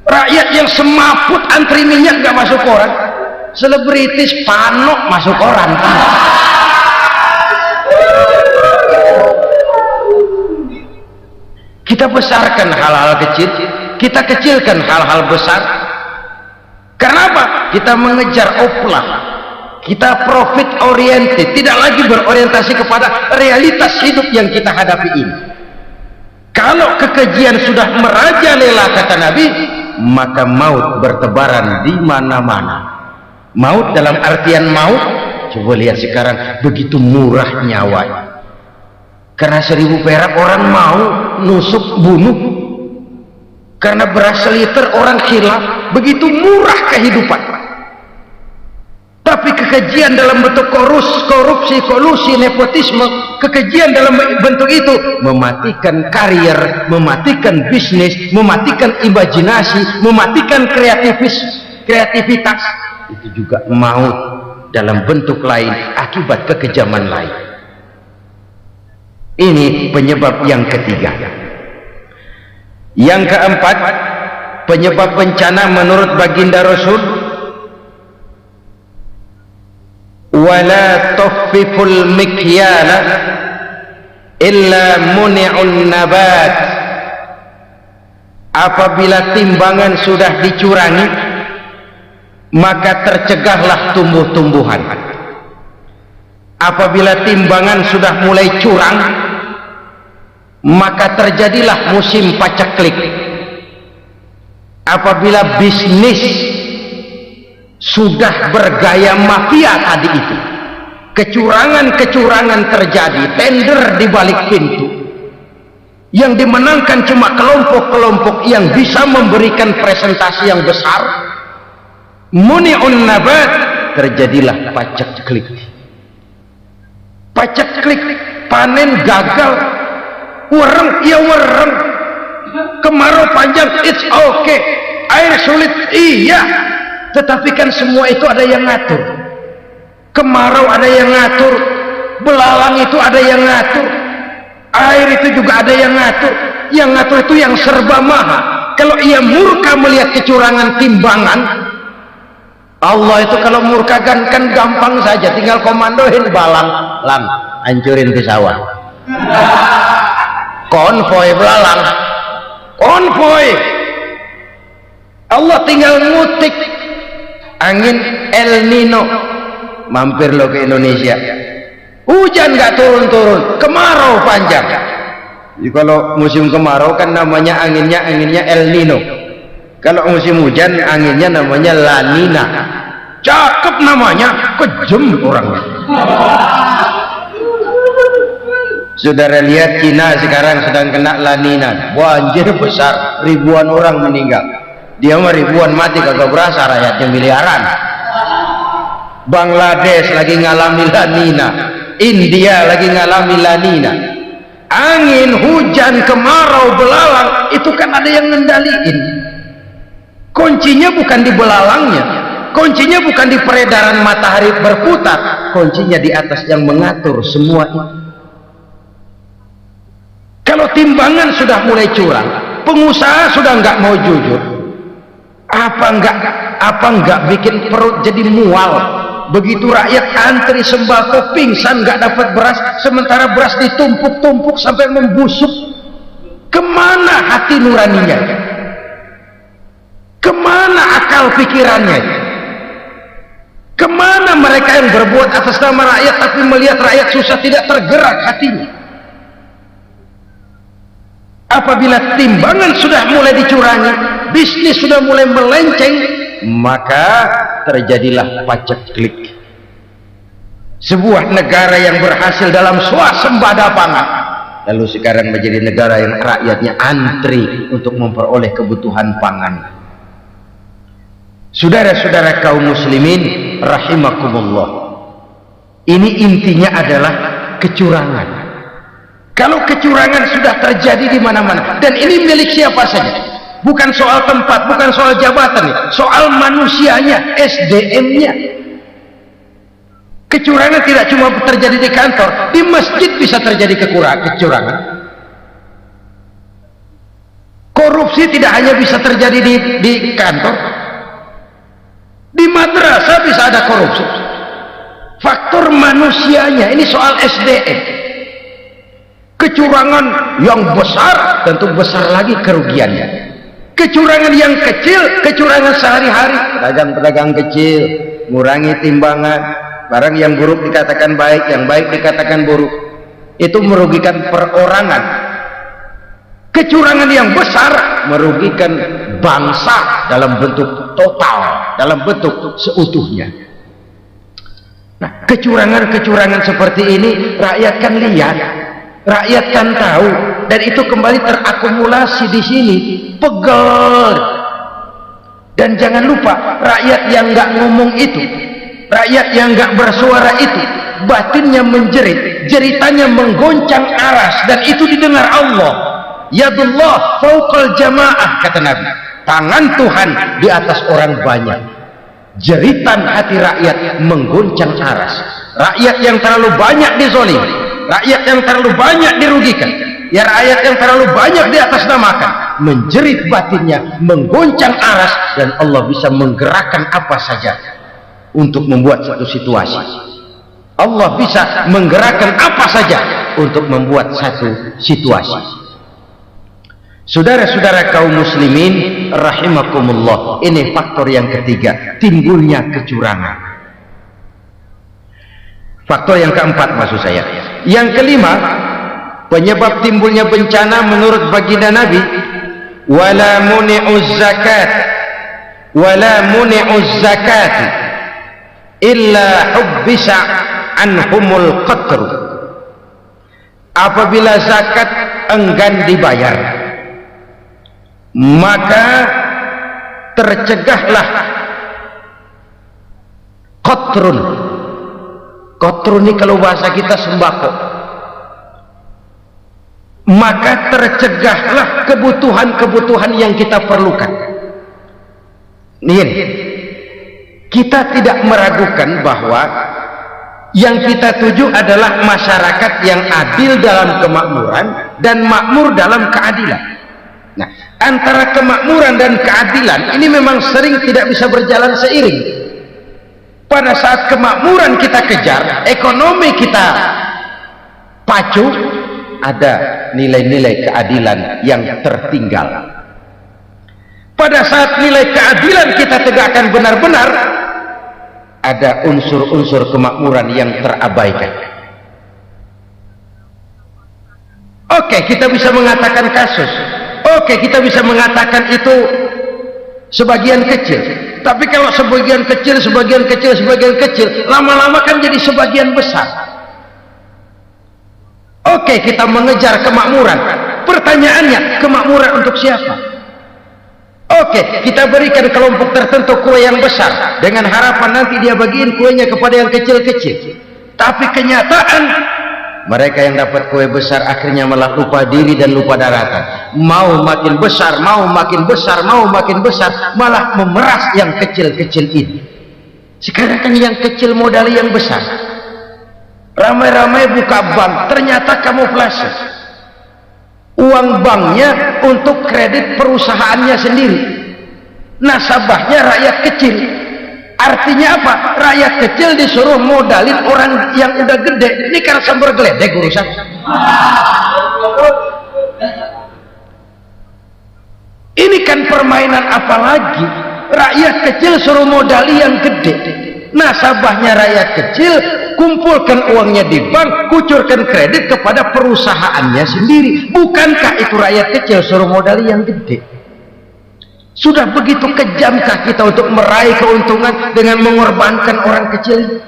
Rakyat yang semaput antri minyak nggak masuk koran. Selebritis panok masuk koran. Kita besarkan hal-hal kecil, kita kecilkan hal-hal besar. Kenapa? Kita mengejar oplah, kita profit oriented, tidak lagi berorientasi kepada realitas hidup yang kita hadapi ini. Kalau kekejian sudah merajalela, kata Nabi, maka maut bertebaran di mana-mana. Maut dalam artian maut, coba lihat sekarang begitu murah nyawa. Karena 1000 perak orang mau nusuk bunuh, karena beras seliter orang khilaf. Begitu murah kehidupan. Tapi kekejian dalam bentuk korupsi, kolusi, nepotisme, kekejian dalam bentuk itu mematikan karier, mematikan bisnis, mematikan imajinasi, mematikan kreativitas. Itu juga maut dalam bentuk lain akibat kekejaman lain. Ini penyebab yang ketiga. Yang keempat, penyebab bencana menurut baginda Rasul, wala tuffiful mikyala illa muni'un nabat. Apabila timbangan sudah dicurangi, maka tercegahlah tumbuh-tumbuhan. Apabila timbangan sudah mulai curang, maka terjadilah musim paceklik. Apabila bisnis sudah bergaya mafia tadi itu, kecurangan-kecurangan terjadi, tender di balik pintu, Yang dimenangkan cuma kelompok-kelompok yang bisa memberikan presentasi yang besar. Muni'un nabat, terjadilah paceklik. Paceklik, panen gagal. Wereng, ya wereng. Kemarau panjang, it's okay. Air sulit, iya. Tetapi kan semua itu ada yang ngatur. Kemarau ada yang ngatur, belalang itu ada yang ngatur, air itu juga ada yang ngatur. Yang ngatur itu yang serba maha. Kalau ia murka melihat kecurangan timbangan, Allah itu kalau murka kan gampang saja, tinggal komandoin balang, lang, hancurin ke sawah. Konvoy belalang, konvoy. Allah tinggal ngutik angin El Nino, mampir lo ke Indonesia. Hujan nggak turun-turun, kemarau panjang. Jadi kalau musim kemarau kan namanya anginnya El Nino. Kalau musim hujan anginnya namanya La Nina. Cakep namanya, kejem orangnya. Saudara lihat Cina sekarang sedang kena La Nina, banjir besar, ribuan orang meninggal. Dia mah ribuan mati kagak berasa, rakyatnya miliaran. Bangladesh lagi ngalami La Nina, India lagi ngalami La Nina. Angin, hujan, kemarau, belalang itu kan ada yang ngendaliin. Kuncinya bukan di belalangnya, kuncinya bukan di peredaran matahari berputar, kuncinya di atas yang mengatur semua itu. Kalau timbangan sudah mulai curang, pengusaha sudah nggak mau jujur, apa enggak bikin perut jadi mual. Begitu rakyat antri sembako pingsan nggak dapat beras, sementara beras ditumpuk-tumpuk sampai membusuk. Kemana hati nuraninya? Kemana akal pikirannya? Kemana mereka yang berbuat atas nama rakyat tapi melihat rakyat susah tidak tergerak hatinya? Apabila timbangan sudah mulai dicurangi, bisnis sudah mulai melenceng, maka terjadilah paceklik. Sebuah negara yang berhasil dalam swasembada pangan, lalu sekarang menjadi negara yang rakyatnya antri untuk memperoleh kebutuhan pangan. Saudara-saudara kaum muslimin rahimakumullah, ini intinya adalah kecurangan. Kalau kecurangan sudah terjadi di mana-mana, dan ini milik siapa saja, bukan soal tempat, bukan soal jabatan, soal manusianya, SDM-nya. Kecurangan tidak cuma terjadi di kantor, di masjid bisa terjadi kecurangan. Korupsi tidak hanya bisa terjadi di kantor, di madrasah bisa ada korupsi. Faktor manusianya, ini soal SDM. Kecurangan yang besar tentu besar lagi kerugiannya. Kecurangan yang kecil, kecurangan sehari-hari, pedagang-pedagang kecil ngurangi timbangan, barang yang buruk dikatakan baik, yang baik dikatakan buruk, itu merugikan perorangan. Kecurangan yang besar merugikan bangsa dalam bentuk total, dalam bentuk seutuhnya. Nah, kecurangan-kecurangan seperti ini rakyat kan lihat, rakyat kan tahu, dan itu kembali terakumulasi di sini, pegel. Dan jangan lupa, rakyat yang nggak ngomong itu, rakyat yang nggak bersuara itu, batinnya menjerit, jeritannya menggoncang aras, dan itu didengar Allah. Yadullah fauqal jamaah, kata Nabi, tangan Tuhan di atas orang banyak. Jeritan hati rakyat menggoncang aras. Rakyat yang terlalu banyak dizolimi, rakyat yang terlalu banyak dirugikan, ya rakyat yang terlalu banyak di atas namakan, menjerit batinnya, menggoncang aras, dan Allah bisa menggerakkan apa saja untuk membuat satu situasi. Allah bisa menggerakkan apa saja untuk membuat satu situasi. Saudara-saudara kaum muslimin rahimakumullah, ini faktor yang ketiga, timbulnya kecurangan. Faktor yang keempat maksud saya. Yang kelima, penyebab timbulnya bencana menurut baginda Nabi, wala muni'uz zakat wala muni'uz zakat illa hubbisa anhumul qatr. Apabila zakat enggan dibayar, maka tercegahlah qatrun. Qatrun ini kalau bahasa kita sembako. Maka tercegahlah kebutuhan-kebutuhan yang kita perlukan. Nih, kita tidak meragukan bahwa yang kita tuju adalah masyarakat yang adil dalam kemakmuran dan makmur dalam keadilan. Nah, antara kemakmuran dan keadilan ini memang sering tidak bisa berjalan seiring. Pada saat kemakmuran kita kejar, ekonomi kita pacu, ada nilai-nilai keadilan yang tertinggal. Pada saat nilai keadilan kita tegakkan benar-benar, ada unsur-unsur kemakmuran yang terabaikan. Oke, kita bisa mengatakan kasus. Oke, kita bisa mengatakan itu sebagian kecil. Tapi kalau sebagian kecil, lama-lama kan jadi sebagian besar. Oke, kita mengejar kemakmuran. Pertanyaannya, kemakmuran untuk siapa? Oke, kita berikan kelompok tertentu kue yang besar dengan harapan nanti dia bagiin kuenya kepada yang kecil-kecil. Tapi kenyataan mereka yang dapat kue besar akhirnya malah lupa diri dan lupa daratan. Mau makin besar, malah memeras yang kecil-kecil ini. Sekarang kan yang kecil modal yang besar. Ramai-ramai buka bank, ternyata kamuflase. Uang banknya untuk kredit perusahaannya sendiri, nasabahnya rakyat kecil. Artinya apa? Rakyat kecil disuruh modalin orang yang udah gede. Ini kan sambar geledek urusan. Ini kan permainan apa lagi? Rakyat kecil suruh modali yang gede, nasabahnya rakyat kecil, kumpulkan uangnya di bank, kucurkan kredit kepada perusahaannya sendiri. Bukankah itu rakyat kecil suruh modali yang gede? Sudah begitu kejamkah kita untuk meraih keuntungan dengan mengorbankan orang kecil?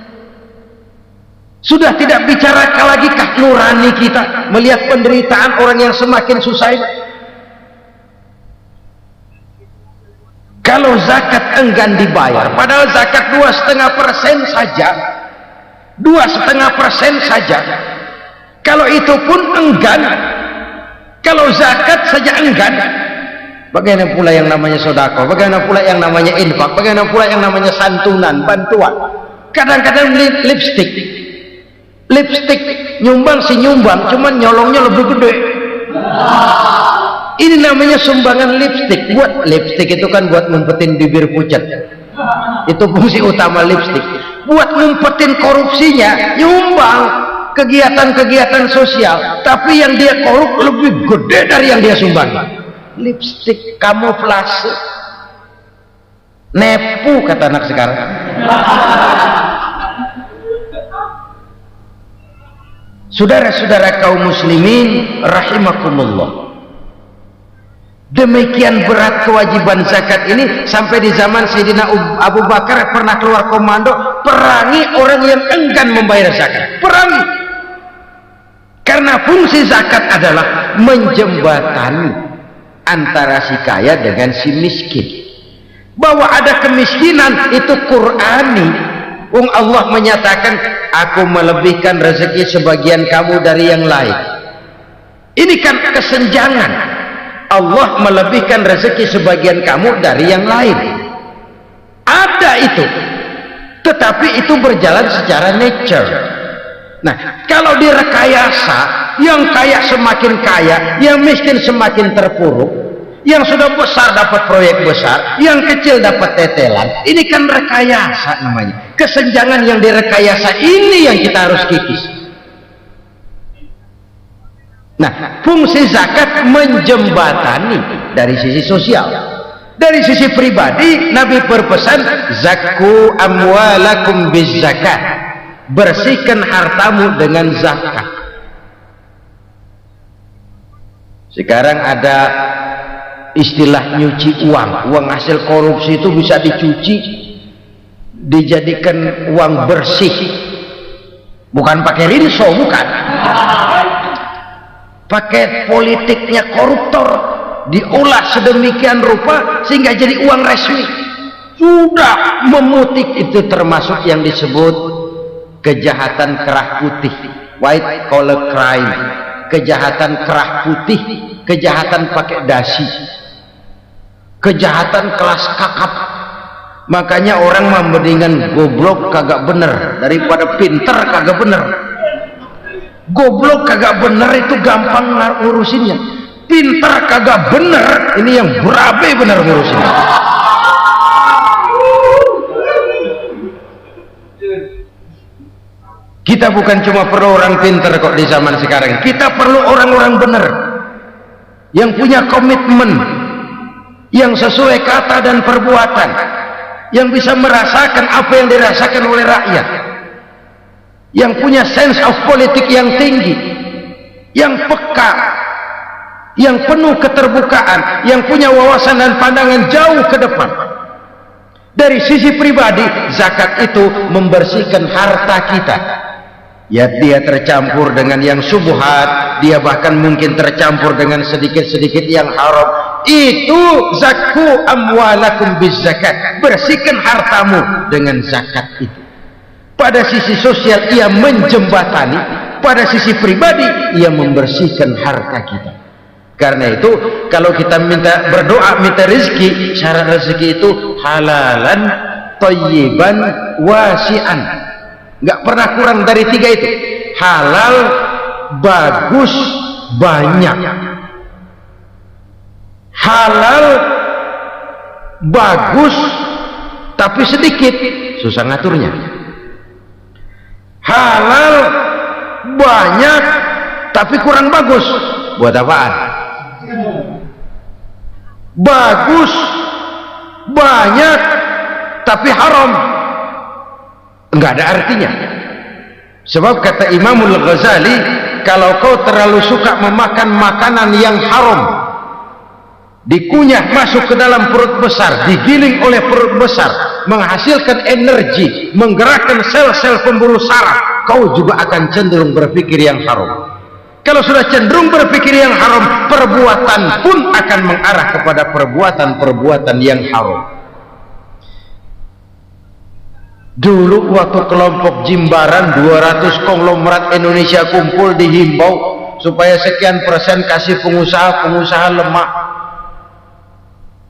Sudah tidak bicara lagi kah nurani kita melihat penderitaan orang yang semakin susah ini? Kalau zakat enggan dibayar, padahal zakat 2,5% saja, 2,5% saja. Kalau itu pun enggan, kalau zakat saja enggan, bagaimana pula yang namanya sedekah, bagaimana pula yang namanya infak, bagaimana pula yang namanya santunan, bantuan. Kadang-kadang lipstick nyumbang si nyumbang, cuman nyolongnya lebih gede. Ini namanya sumbangan lipstick. Buat lipstick itu kan buat ngumpetin bibir pucat. Itu fungsi utama lipstick. Buat ngumpetin korupsinya, nyumbang kegiatan-kegiatan sosial, tapi yang dia korup lebih gede dari yang dia sumbang. Lipstick kamuflase, nepu kata anak sekarang. Saudara-saudara kaum muslimin rahimakumullah, demikian berat kewajiban zakat ini sampai di zaman Sayyidina Abu Bakar pernah keluar komando perangi orang yang enggan membayar zakat. Perangi, karena fungsi zakat adalah menjembatani antara si kaya dengan si miskin. Bahwa ada kemiskinan itu Qur'ani. Allah menyatakan, aku melebihkan rezeki sebagian kamu dari yang lain. Ini kan kesenjangan. Allah melebihkan rezeki sebagian kamu dari yang lain. Ada itu, tetapi itu berjalan secara nature. Nah, kalau direkayasa, yang kaya semakin kaya, yang miskin semakin terpuruk, yang sudah besar dapat proyek besar, yang kecil dapat tetelan. Ini kan rekayasa namanya. Kesenjangan yang direkayasa ini yang kita harus kikis. Nah, fungsi zakat menjembatani dari sisi sosial. Dari sisi pribadi, Nabi berpesan, zakku amwalakum biz zakat. Bersihkan hartamu dengan zakat. Sekarang ada istilah nyuci uang. Uang hasil korupsi itu bisa dicuci, dijadikan uang bersih. Bukan pakai rinso, bukan. paket politiknya koruptor, diolah sedemikian rupa sehingga jadi uang resmi. Sudah memutik, itu termasuk yang disebut kejahatan kerah putih, white collar crime, kejahatan kerah putih, kejahatan pakai dasi, kejahatan kelas kakap. Makanya orang mendingan goblok kagak bener daripada pinter kagak bener. Goblok kagak bener itu gampang ngurusinnya, pinter kagak bener ini yang berabe bener ngurusinnya. Kita bukan cuma perlu orang pinter kok di zaman sekarang, kita perlu orang-orang bener yang punya komitmen, yang sesuai kata dan perbuatan, yang bisa merasakan apa yang dirasakan oleh rakyat, yang punya sense of politik yang tinggi, yang peka, yang penuh keterbukaan, yang punya wawasan dan pandangan jauh ke depan. Dari sisi pribadi, zakat itu membersihkan harta kita. Ya, dia tercampur dengan yang subuhat, dia bahkan mungkin tercampur dengan sedikit-sedikit yang haram. Itu zakku amwalakum bizakat, bersihkan hartamu dengan zakat itu. Pada sisi sosial ia menjembatani, pada sisi pribadi ia membersihkan harta kita. Karena itu kalau kita minta berdoa minta rezeki, syarat rezeki itu halalan thayyiban wasi'an, nggak pernah kurang dari 3 itu. Halal, bagus, banyak. Halal, bagus, tapi sedikit, susah ngaturnya. Halal, banyak, tapi kurang bagus, buat apaan? Bagus, banyak, tapi haram, enggak ada artinya. Sebab kata Imamul Ghazali, kalau kau terlalu suka memakan makanan yang haram, dikunyah masuk ke dalam perut besar, digiling oleh perut besar, menghasilkan energi, menggerakkan sel-sel pembuluh saraf, kau juga akan cenderung berpikir yang haram. Kalau sudah cenderung berpikir yang haram, perbuatan pun akan mengarah kepada perbuatan-perbuatan yang haram. Dulu waktu kelompok Jimbaran 200 konglomerat Indonesia kumpul, dihimbau supaya sekian persen kasih pengusaha lemah.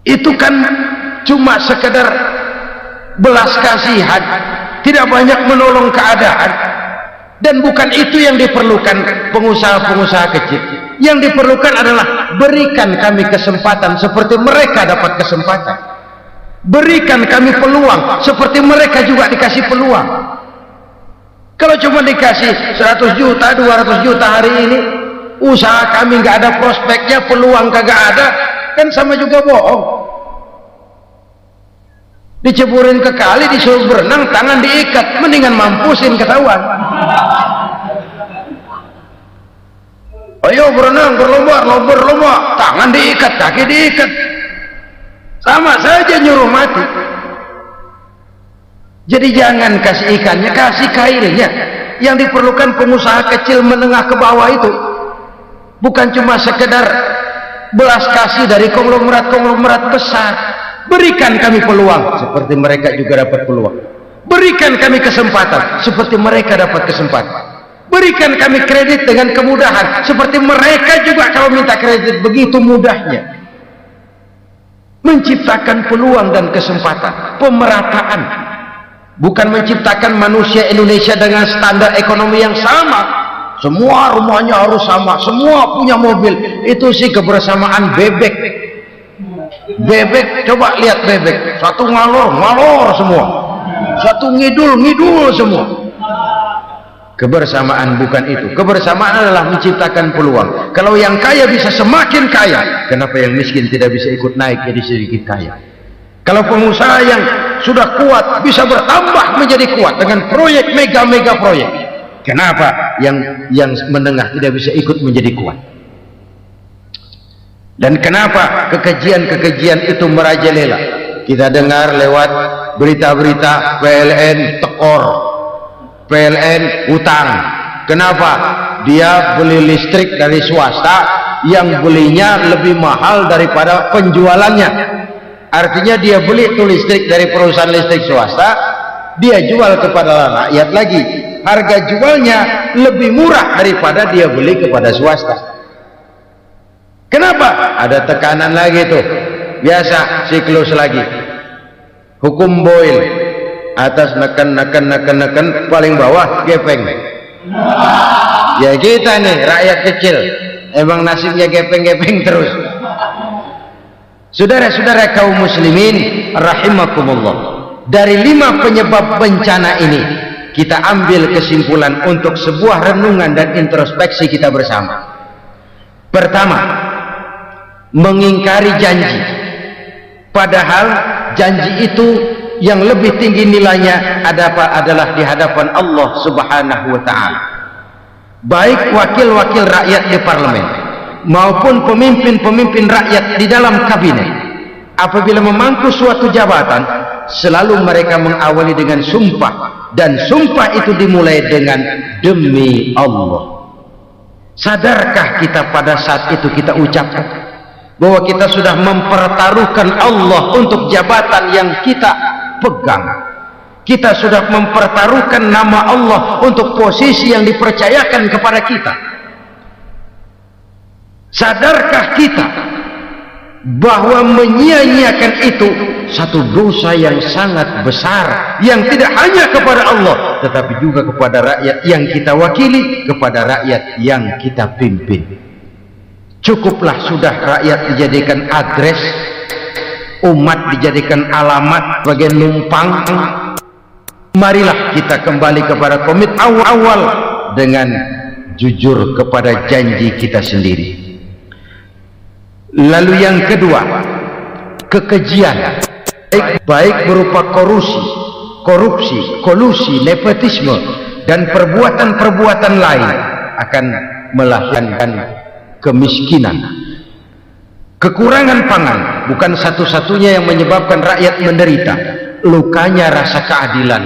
Itu kan cuma sekedar belas kasihan, tidak banyak menolong keadaan. Dan bukan itu yang diperlukan pengusaha-pengusaha kecil. Yang diperlukan adalah berikan kami kesempatan seperti mereka dapat kesempatan. Berikan kami peluang seperti mereka juga dikasih peluang. Kalau cuma dikasih 100 juta, 200 juta hari ini, usaha kami nggak ada prospeknya, peluang kagak ada, kan sama juga bohong. Diceburin ke kali, disuruh berenang, tangan diikat, mendingan mampusin ketahuan. Ayo berenang, berlomba, tangan diikat, kaki diikat, sama saja nyuruh mati. Jadi jangan kasih ikannya, kasih kailnya. Yang diperlukan pengusaha kecil menengah ke bawah itu bukan cuma sekedar belas kasih dari konglomerat besar. Berikan kami peluang seperti mereka juga dapat peluang. Berikan kami kesempatan seperti mereka dapat kesempatan. Berikan kami kredit dengan kemudahan seperti mereka juga kalau minta kredit begitu mudahnya. Menciptakan peluang dan kesempatan, pemerataan. Bukan menciptakan manusia Indonesia dengan standar ekonomi yang sama. Semua rumahnya harus sama, semua punya mobil. Itu sih kebersamaan bebek. Bebek, coba lihat bebek, satu ngalor semua, satu ngidul semua. Kebersamaan bukan itu. Kebersamaan adalah menciptakan peluang. Kalau yang kaya bisa semakin kaya, kenapa yang miskin tidak bisa ikut naik jadi sedikit kaya? Kalau pengusaha yang sudah kuat bisa bertambah menjadi kuat dengan proyek mega proyek, kenapa yang menengah tidak bisa ikut menjadi kuat? Dan kenapa kekejian itu merajalela? Kita dengar lewat berita-berita PLN tekor, PLN utang, Kenapa? Dia beli listrik dari swasta yang belinya lebih mahal daripada penjualannya. Artinya dia beli itu listrik dari perusahaan listrik swasta, dia jual kepada rakyat lagi. Harga jualnya lebih murah daripada dia beli kepada swasta. Kenapa? Ada tekanan lagi tuh. Biasa siklus lagi. Hukum Boyle. Atas neken, paling bawah gepeng. Ya kita nih rakyat kecil, emang nasibnya gepeng-gepeng terus. Saudara-saudara kaum muslimin rahimakumullah, dari 5 penyebab bencana ini kita ambil kesimpulan untuk sebuah renungan dan introspeksi kita bersama. Pertama, mengingkari janji, padahal janji itu yang lebih tinggi nilainya adalah di hadapan Allah Subhanahu wa ta'ala. Baik wakil-wakil rakyat di parlemen maupun pemimpin-pemimpin rakyat di dalam kabinet, apabila memangku suatu jabatan, selalu mereka mengawali dengan sumpah, dan sumpah itu dimulai dengan demi Allah. Sadarkah kita pada saat itu kita ucapkan bahwa kita sudah mempertaruhkan Allah untuk jabatan yang kita pegang? Kita sudah mempertaruhkan nama Allah untuk posisi yang dipercayakan kepada kita. Sadarkah kita bahwa menyia-nyiakan itu satu dosa yang sangat besar, yang tidak hanya kepada Allah tetapi juga kepada rakyat yang kita wakili, kepada rakyat yang kita pimpin. Cukuplah sudah rakyat dijadikan adres, umat dijadikan alamat sebagai numpang. Marilah kita kembali kepada komit awal dengan jujur kepada janji kita sendiri. Lalu yang kedua, kekejian, baik berupa korupsi, kolusi, nepotisme dan perbuatan-perbuatan lain akan melahirkan kemiskinan. Kekurangan pangan bukan satu-satunya yang menyebabkan rakyat menderita. Lukanya rasa keadilan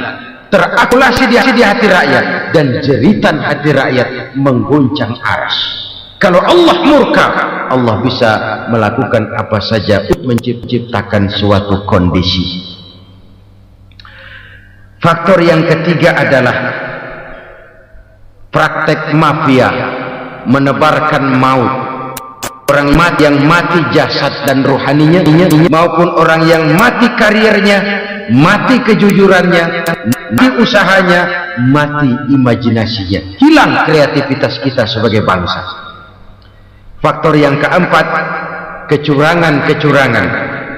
terakumulasi di hati rakyat, dan jeritan hati rakyat mengguncang aras. Kalau Allah murka, Allah bisa melakukan apa saja untuk menciptakan suatu kondisi. Faktor yang ketiga adalah praktek mafia menebarkan maut. Orang yang mati jasad dan rohaninya, maupun orang yang mati karirnya, mati kejujurannya, mati usahanya, mati imajinasinya, hilang kreativitas kita sebagai bangsa. Faktor yang keempat, kecurangan-kecurangan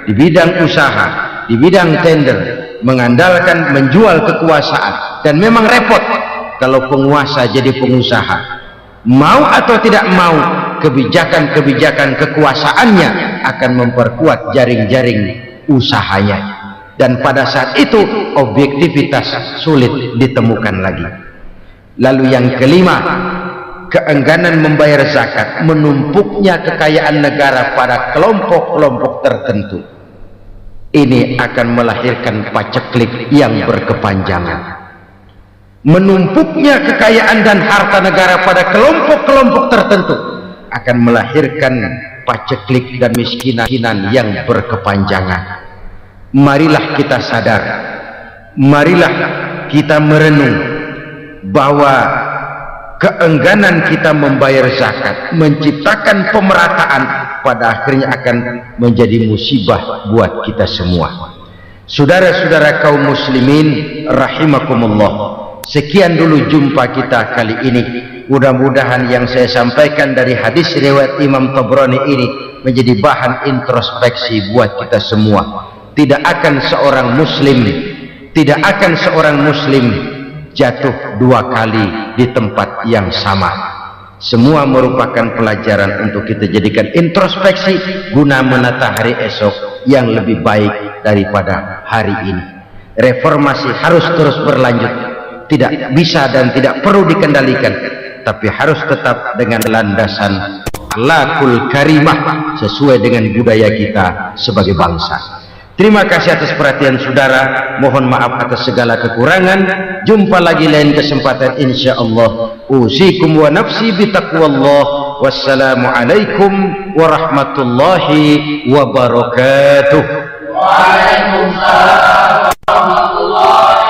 di bidang usaha, di bidang tender, mengandalkan menjual kekuasaan. Dan memang repot kalau penguasa jadi pengusaha, mau atau tidak mau, kebijakan-kebijakan kekuasaannya akan memperkuat jaring-jaring usahanya, dan pada saat itu objektivitas sulit ditemukan lagi. Lalu yang kelima, keengganan membayar zakat, menumpuknya kekayaan negara pada kelompok-kelompok tertentu. Ini akan melahirkan paceklik yang berkepanjangan. Menumpuknya kekayaan dan harta negara pada kelompok-kelompok tertentu akan melahirkan paceklik dan miskinan yang berkepanjangan. Marilah kita sadar, marilah kita merenung bahwa keengganan kita membayar zakat, menciptakan pemerataan, pada akhirnya akan menjadi musibah buat kita semua. Saudara-saudara kaum muslimin rahimakumullah, sekian dulu jumpa kita kali ini. Mudah-mudahan yang saya sampaikan dari hadis riwayat Imam Tabrani ini menjadi bahan introspeksi buat kita semua. Tidak akan seorang muslim jatuh 2 kali di tempat yang sama. Semua merupakan pelajaran untuk kita jadikan introspeksi guna menata hari esok yang lebih baik daripada hari ini. Reformasi harus terus berlanjut, tidak bisa dan tidak perlu dikendalikan, tapi harus tetap dengan landasan akhlakul karimah sesuai dengan budaya kita sebagai bangsa. Terima kasih atas perhatian saudara, mohon maaf atas segala kekurangan. Jumpa lagi lain kesempatan insyaallah. Usikum wa nafsi bitaqwallah. Wassalamualaikum warahmatullahi wabarakatuh. Waalaikumsalam warahmatullahi